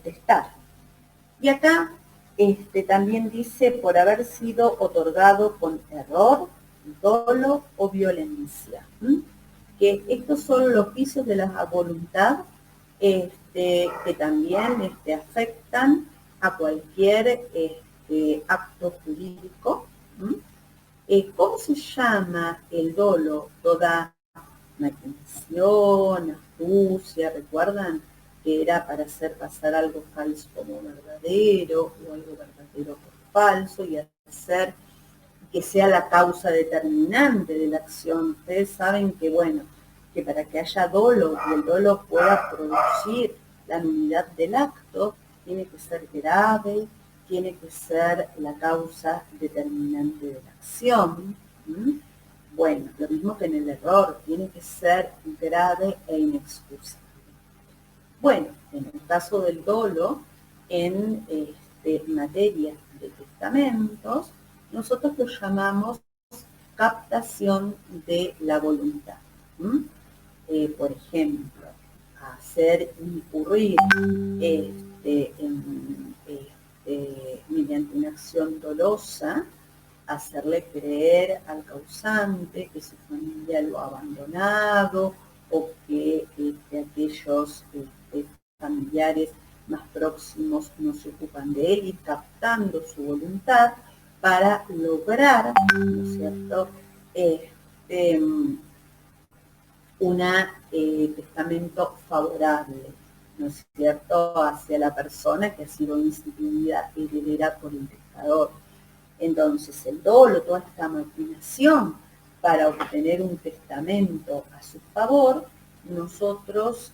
testar. Y acá también dice por haber sido otorgado con error, dolo o violencia. Que estos son los vicios de la voluntad que también afectan a cualquier acto jurídico. ¿Cómo se llama el dolo? Toda maquinación, astucia, ¿recuerdan? Que era para hacer pasar algo falso como verdadero o algo verdadero por falso y hacer que sea la causa determinante de la acción. Ustedes saben que, bueno, que para que haya dolo y el dolo pueda producir la nulidad del acto, tiene que ser grave, tiene que ser la causa determinante de la acción. Bueno, lo mismo que en el error, tiene que ser grave e inexcusable. Bueno, en el caso del dolo, en materia de testamentos, nosotros lo llamamos captación de la voluntad. Por ejemplo, hacer incurrir mediante una acción dolosa, hacerle creer al causante que su familia lo ha abandonado o que aquellos familiares más próximos no se ocupan de él y captando su voluntad para lograr, ¿no es cierto?, un testamento favorable, ¿no es cierto?, hacia la persona que ha sido instituida heredera por el testador. Entonces, el dolo, toda esta maquinación para obtener un testamento a su favor, nosotros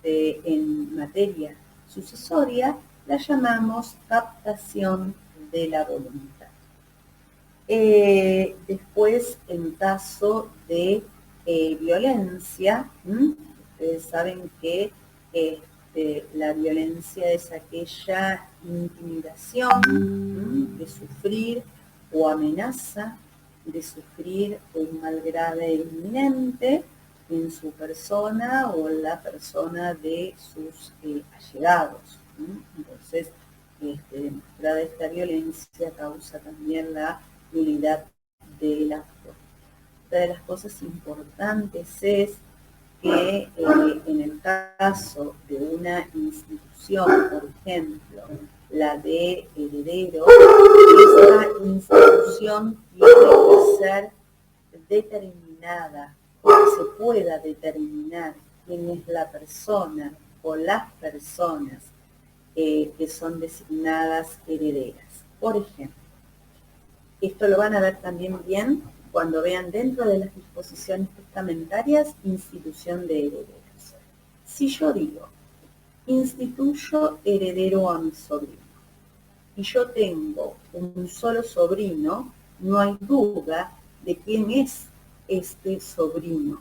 en materia sucesoria la llamamos captación de la voluntad. Después, en caso de violencia, ustedes saben que la violencia es aquella intimidación de sufrir o amenaza de sufrir un mal grave e inminente en su persona o en la persona de sus allegados. Entonces, demostrada esta violencia causa también la nulidad del acto. Otra de las cosas importantes es que en el caso de una institución, por ejemplo, la de heredero, esa institución tiene que ser determinada, que se pueda determinar quién es la persona o las personas que son designadas herederas. Por ejemplo, esto lo van a ver también bien cuando vean dentro de las disposiciones testamentarias institución de herederos. Si yo digo, instituyo heredero a mi sobrino, y yo tengo un solo sobrino, no hay duda de quién es este sobrino.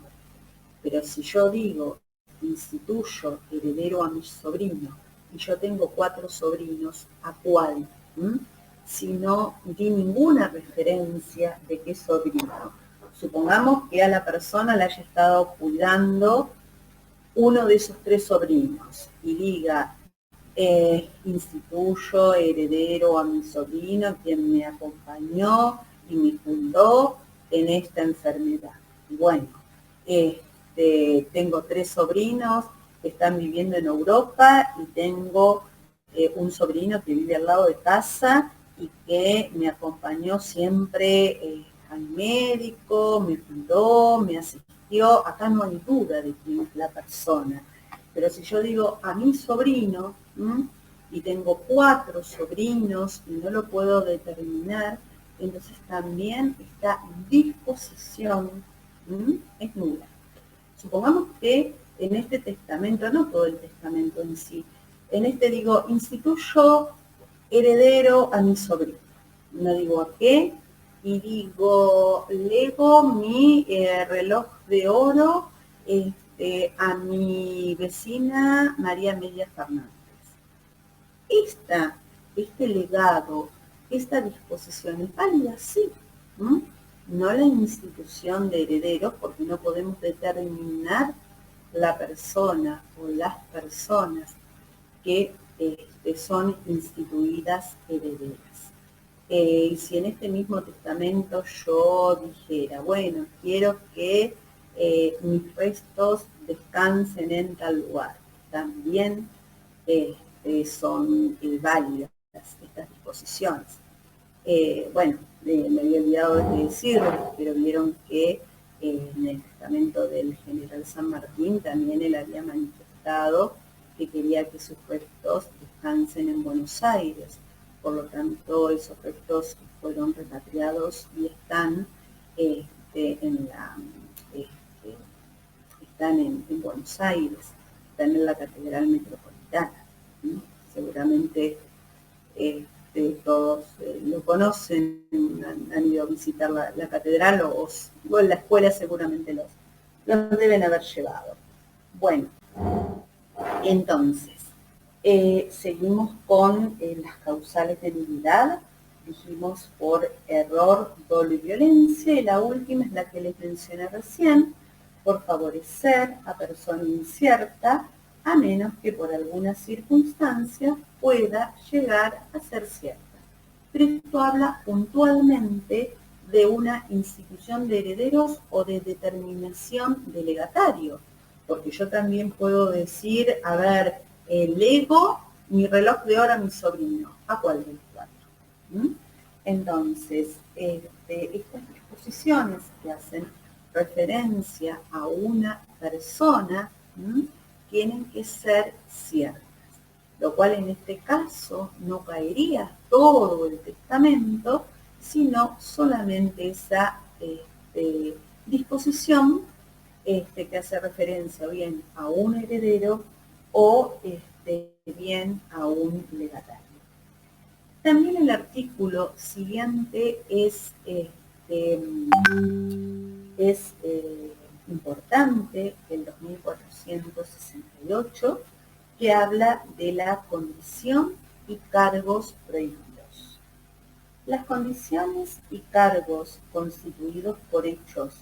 Pero si yo digo, instituyo heredero a mi sobrino, y yo tengo 4 sobrinos, ¿a cuál? Si no di ninguna referencia de qué sobrino. Supongamos que a la persona le haya estado cuidando uno de esos 3 sobrinos y diga, instituyo heredero a mi sobrino, quien me acompañó y me fundó en esta enfermedad. Bueno, tengo 3 sobrinos están viviendo en Europa y tengo un sobrino que vive al lado de casa y que me acompañó siempre al médico, me cuidó, me asistió. Acá no hay duda de quién es la persona. Pero si yo digo a mi sobrino, y tengo 4 sobrinos y no lo puedo determinar, entonces también esta disposición es nula. Supongamos que en este testamento, no todo el testamento en sí, en este digo, instituyo heredero a mi sobrino. No digo a qué, y digo, lego mi reloj de oro a mi vecina María Amelia Fernández. Este legado, esta disposición es válida, sí. No la institución de herederos, porque no podemos determinar la persona o las personas que son instituidas herederas. Y si en este mismo testamento yo dijera, bueno, quiero que mis restos descansen en tal lugar, también son válidas estas disposiciones. Bueno, me había olvidado de decirlo, pero vieron que en el testamento del general San Martín también él había manifestado que quería que sus restos descansen en Buenos Aires. Por lo tanto, esos restos fueron repatriados y están en Buenos Aires, están en la Catedral Metropolitana. Seguramente todos lo conocen, han ido a visitar la catedral o en la escuela seguramente los deben haber llevado. Bueno, entonces, seguimos con las causales de nulidad. Dijimos por error, dolo y violencia, y la última es la que les mencioné recién, por favorecer a persona incierta, a menos que por alguna circunstancia pueda llegar a ser cierta. Pero esto habla puntualmente de una institución de herederos o de determinación de legatario, porque yo también puedo decir, a ver, lego mi reloj de oro a mi sobrino, ¿a cuál de los 4? Entonces, estas disposiciones que hacen referencia a una persona tienen que ser ciertas, lo cual en este caso no caería todo el testamento, sino solamente esa disposición que hace referencia bien a un heredero o bien a un legatario. También el artículo siguiente es importante, el 2468, que habla de la condición y cargos prohibidos. Las condiciones y cargos constituidos por hechos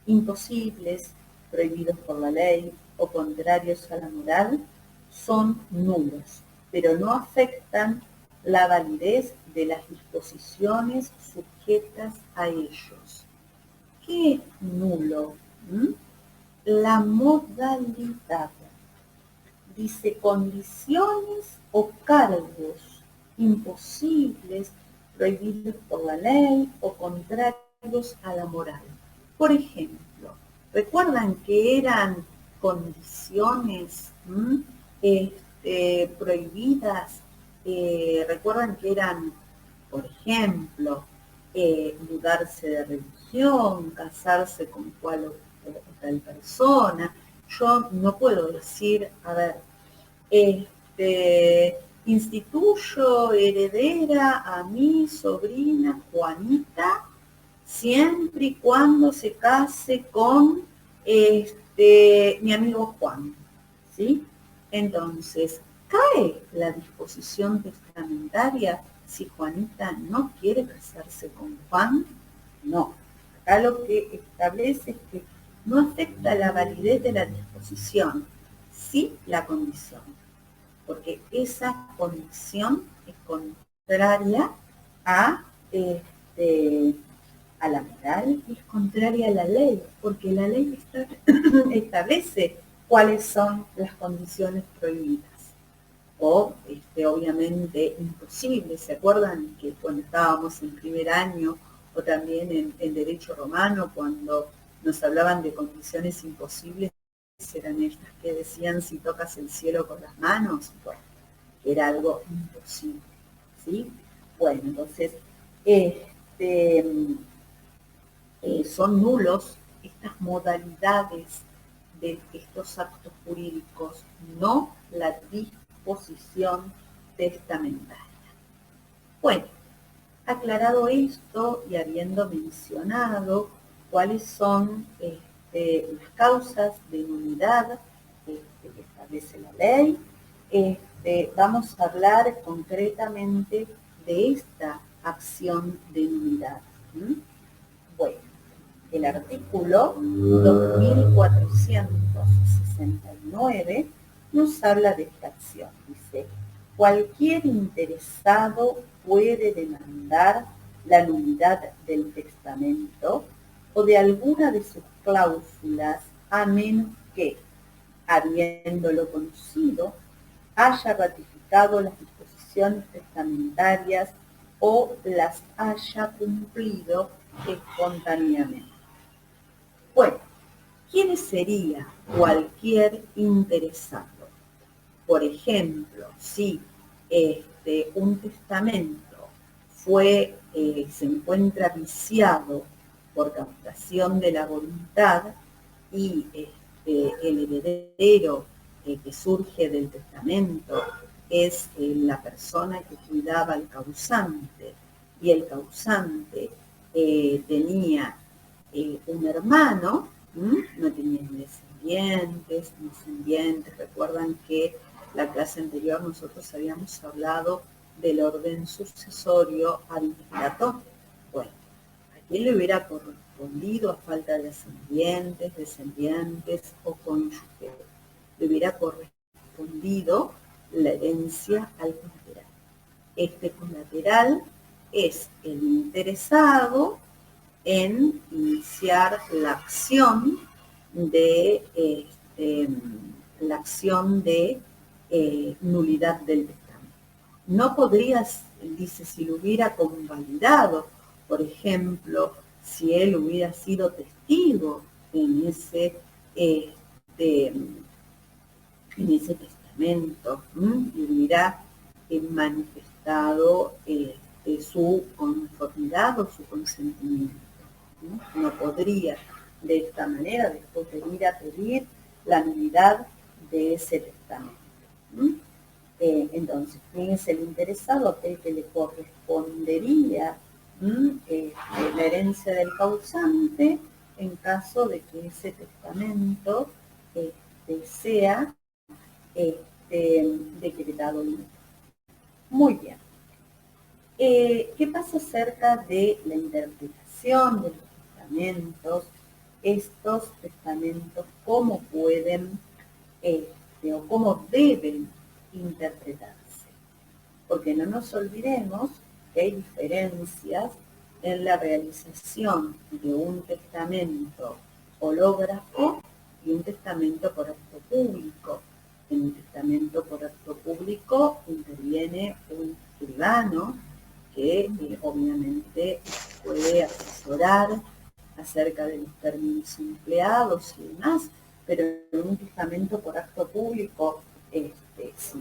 imposibles, prohibidos por la ley o contrarios a la moral, son nulos, pero no afectan la validez de las disposiciones sujetas a ellos. ¿Qué es nulo? La modalidad. Dice condiciones o cargos imposibles, prohibidos por la ley o contrarios a la moral. Por ejemplo, ¿recuerdan que eran condiciones prohibidas? ¿Recuerdan que eran, por ejemplo, mudarse de religión, casarse con cual o tal persona? Yo no puedo decir, a ver, instituyo heredera a mi sobrina Juanita siempre y cuando se case con mi amigo Juan, ¿sí? Entonces, ¿cae la disposición testamentaria si Juanita no quiere casarse con Juan? No. Acá lo que establece es que no afecta la validez de la disposición, sí la condición, porque esa condición es contraria a la moral, es contraria a la ley, porque la ley establece cuáles son las condiciones prohibidas o obviamente imposibles. ¿Se acuerdan que cuando estábamos en primer año o también en Derecho Romano, cuando nos hablaban de condiciones imposibles, eran estas que decían si tocas el cielo con las manos? Bueno, era algo imposible, ¿sí? Bueno, entonces, son nulos estas modalidades de estos actos jurídicos, no la disposición testamentaria. Bueno, aclarado esto y habiendo mencionado cuáles son las causas de nulidad que establece la ley, vamos a hablar concretamente de esta acción de nulidad. Bueno, el artículo 2469 nos habla de esta acción. Dice, cualquier interesado puede demandar la nulidad del testamento o de alguna de sus cláusulas, a menos que, habiéndolo conocido, haya ratificado las disposiciones testamentarias o las haya cumplido espontáneamente. Bueno, ¿quién sería cualquier interesado? Por ejemplo, si un testamento se encuentra viciado por captación de la voluntad y el heredero que surge del testamento es la persona que cuidaba al causante y el causante tenía un hermano, no tenía ni descendientes. Recuerdan que la clase anterior nosotros habíamos hablado del orden sucesorio ad imperator. Bueno, ¿a quién le hubiera correspondido a falta de descendientes o cónyuge? Le hubiera correspondido la herencia al colateral. Este colateral es el interesado en iniciar la acción de nulidad del testamento. No podrías, dice, si lo hubiera convalidado, por ejemplo, si él hubiera sido testigo en ese testamento y hubiera manifestado su conformidad o su consentimiento. No podría de esta manera después venir a pedir la nulidad de ese testamento. Entonces, ¿quién es el interesado? Aquel que le correspondería la herencia del causante en caso de que ese testamento sea decretado libre. Muy bien. ¿Qué pasa acerca de la interpretación de los testamentos? Estos testamentos, ¿cómo pueden o cómo deben interpretarse? Porque no nos olvidemos que hay diferencias en la realización de un testamento hológrafo y un testamento por acto público. En un testamento por acto público interviene un escribano que obviamente puede asesorar acerca de los términos empleados y demás, pero en un testamento por acto público, si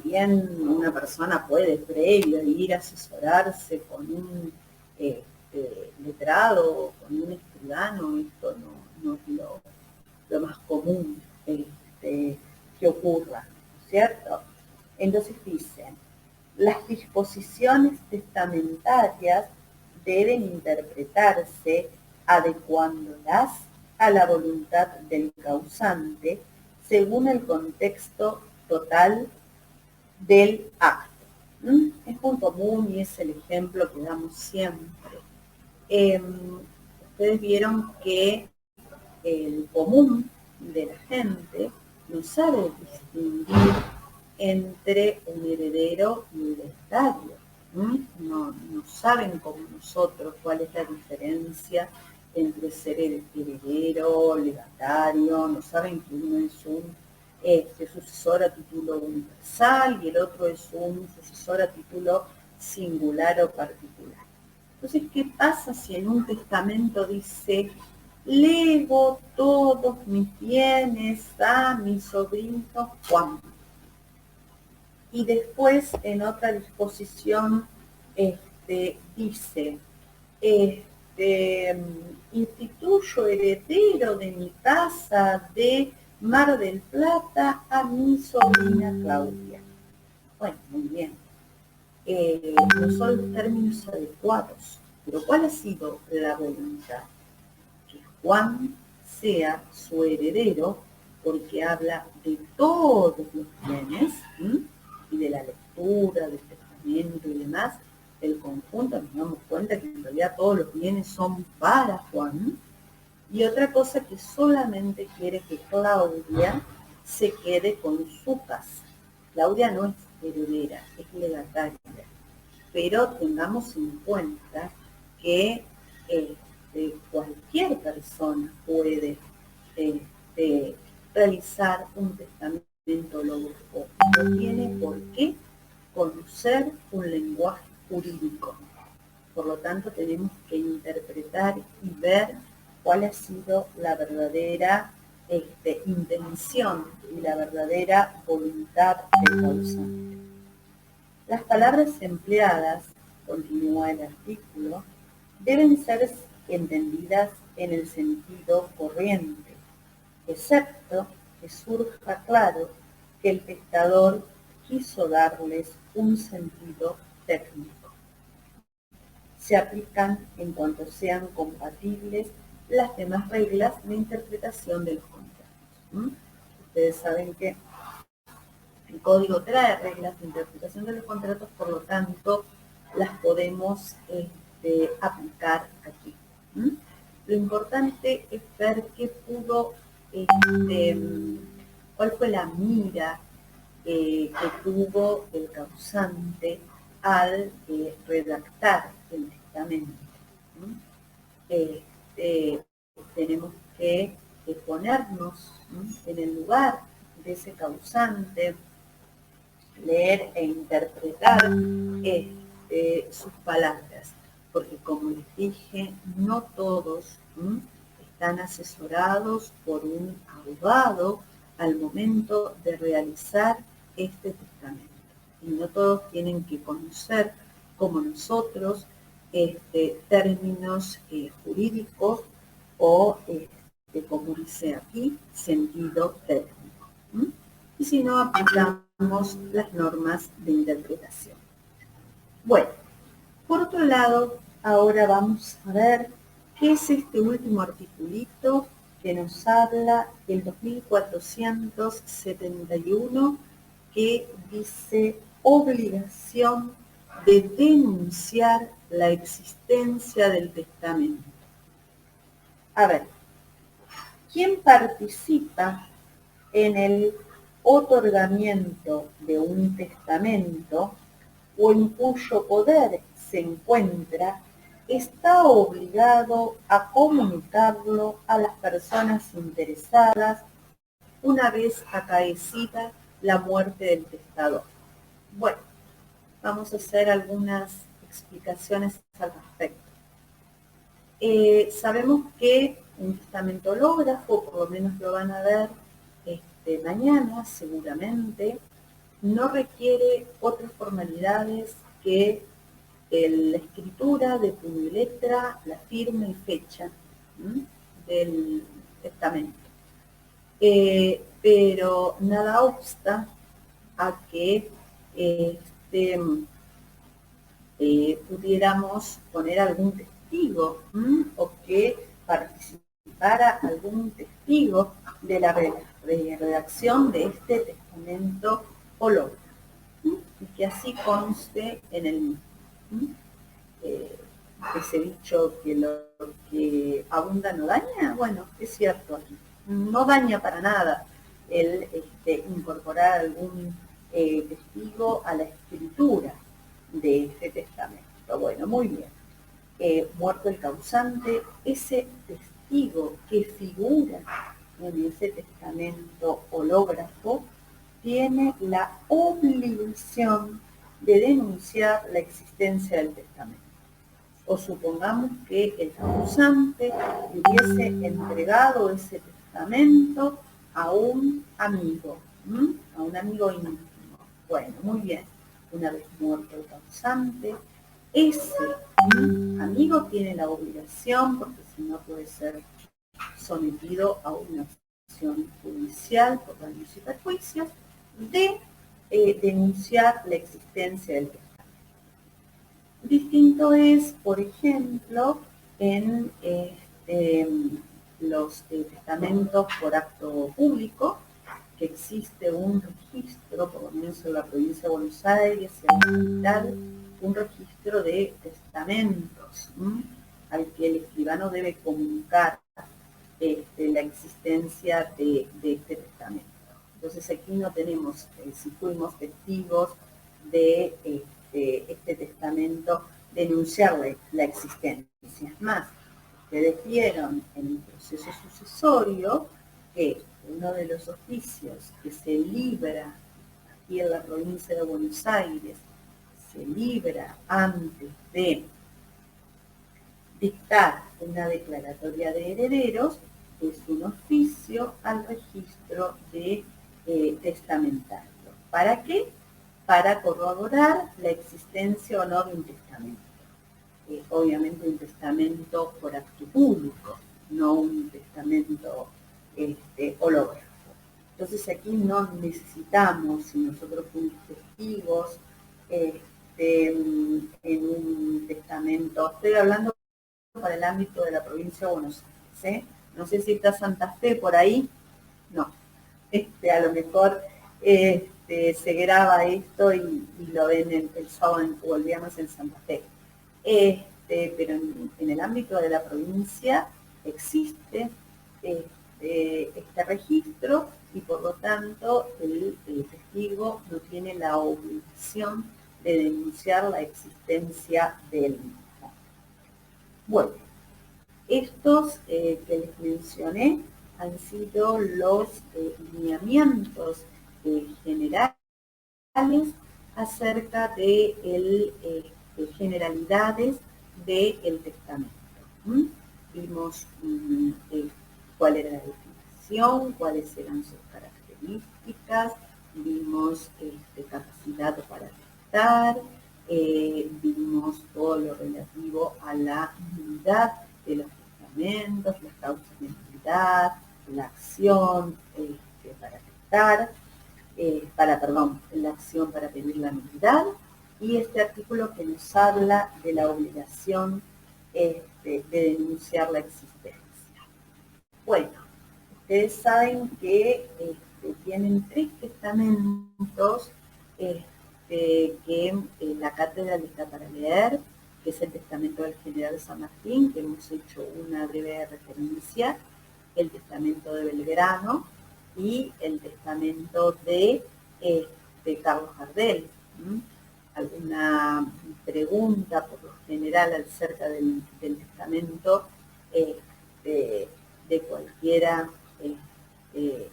bien una persona puede previo ir a asesorarse con un letrado o con un escribano, esto no es lo más común que ocurra, ¿cierto? Entonces dicen, las disposiciones testamentarias deben interpretarse adecuándolas a la voluntad del causante según el contexto total del acto. Es muy común y es el ejemplo que damos siempre. Ustedes vieron que el común de la gente no sabe distinguir entre un heredero y un hereditario. No saben como nosotros cuál es la diferencia entre ser heredero, legatario, no saben que uno es un sucesor a título universal y el otro es un sucesor a título singular o particular. Entonces, ¿qué pasa si en un testamento dice, lego todos mis bienes a mi sobrino Juan? Y después en otra disposición dice, instituyo heredero de mi casa de Mar del Plata a mi sobrina Claudia. Bueno, muy bien. No son los términos adecuados, pero ¿cuál ha sido la voluntad? Que Juan sea su heredero, porque habla de todos los bienes, ¿sí? Y de la lectura, del testamento y demás, del conjunto, nos damos cuenta que en realidad todos los bienes son para Juan. Y otra cosa que solamente quiere que Claudia se quede con su casa. Claudia no es heredera, es legataria. Pero tengamos en cuenta que cualquier persona puede realizar un testamento lógico. No tiene por qué conocer un lenguaje jurídico. Por lo tanto, tenemos que interpretar y ver cuál ha sido la verdadera intención y la verdadera voluntad del causante. Las palabras empleadas, continúa el artículo, deben ser entendidas en el sentido corriente, excepto que surja claro que el testador quiso darles un sentido técnico. Se aplican en cuanto sean compatibles las demás reglas de interpretación de los contratos. Ustedes saben que el código trae reglas de interpretación de los contratos, por lo tanto, las podemos aplicar aquí. Lo importante es ver qué pudo, cuál fue la mira que tuvo el causante al redactar el testamento. Tenemos que ponernos en el lugar de ese causante, leer e interpretar sus palabras, porque como les dije, no todos están asesorados por un abogado al momento de realizar este testamento. Y no todos tienen que conocer, como nosotros, términos jurídicos o, como dice aquí, sentido técnico. Y si no, aplicamos las normas de interpretación. Bueno, por otro lado, ahora vamos a ver qué es este último articulito que nos habla el 2471, que dice obligación de denunciar la existencia del testamento. A ver, ¿quién participa en el otorgamiento de un testamento o en cuyo poder se encuentra, está obligado a comunicarlo a las personas interesadas una vez acaecida la muerte del testador? Bueno, vamos a hacer algunas explicaciones al respecto. Sabemos que un testamento hológrafo, por lo menos lo van a ver mañana seguramente, no requiere otras formalidades que la escritura de puño y letra, la firma y fecha del testamento. Pero nada obsta a que pudiéramos poner algún testigo o que participara algún testigo de la redacción de este testamento hológrafo y que así conste en el mismo. Ese dicho que lo que abunda no daña, bueno, es cierto, no daña para nada el incorporar algún testigo a la escritura de este testamento. Bueno, muy bien. Muerto el causante, ese testigo que figura en ese testamento hológrafo tiene la obligación de denunciar la existencia del testamento. O supongamos que el causante hubiese entregado ese testamento a un amigo, a un amigo íntimo. Bueno, muy bien. Una vez muerto el causante, ese amigo tiene la obligación, porque si no puede ser sometido a una acción judicial por daños y perjuicios, de denunciar la existencia del testamento. Distinto es, por ejemplo, en los testamentos por acto público, que existe un registro, por lo menos en la provincia de Buenos Aires, en la capital, un registro de testamentos, al que el escribano debe comunicar la existencia de este testamento. Entonces aquí no tenemos, si fuimos testigos de este testamento, denunciar la existencia. Es más, ustedes vieron en el proceso sucesorio que uno de los oficios que se libra aquí en la provincia de Buenos Aires, se libra antes de dictar una declaratoria de herederos, es un oficio al registro de testamentario. ¿Para qué? Para corroborar la existencia o no de un testamento. Obviamente un testamento por acto público, no un testamento hológrafo. Entonces aquí no necesitamos, si nosotros fuimos testigos en un testamento, estoy hablando para el ámbito de la provincia de Buenos Aires, no sé si está Santa Fe por ahí, no, a lo mejor se graba esto y lo ven el sábado o el viernes en Santa Fe. Pero en el ámbito de la provincia existe este registro y por lo tanto el testigo no tiene la obligación de denunciar la existencia del mismo. Bueno, estos que les mencioné han sido los lineamientos generales acerca de generalidades del testamento. Vimos cuál era la definición, cuáles eran sus características, vimos capacidad para testar, vimos todo lo relativo a la nulidad de los testamentos, las causas de nulidad, la acción para testar, la acción para pedir la nulidad, y este artículo que nos habla de la obligación de denunciar la existencia. Bueno, ustedes saben que tienen 3 testamentos que la cátedra lista para leer, que es el testamento del general San Martín, que hemos hecho una breve referencia, el testamento de Belgrano y el testamento de Carlos Gardel. Alguna pregunta por lo general acerca del testamento de cualquiera de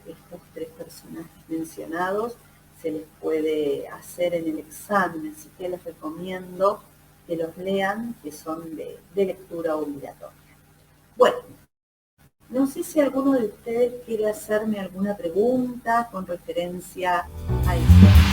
estos 3 personajes mencionados se les puede hacer en el examen, así que les recomiendo que los lean, que son de lectura obligatoria. Bueno, no sé si alguno de ustedes quiere hacerme alguna pregunta con referencia a esto.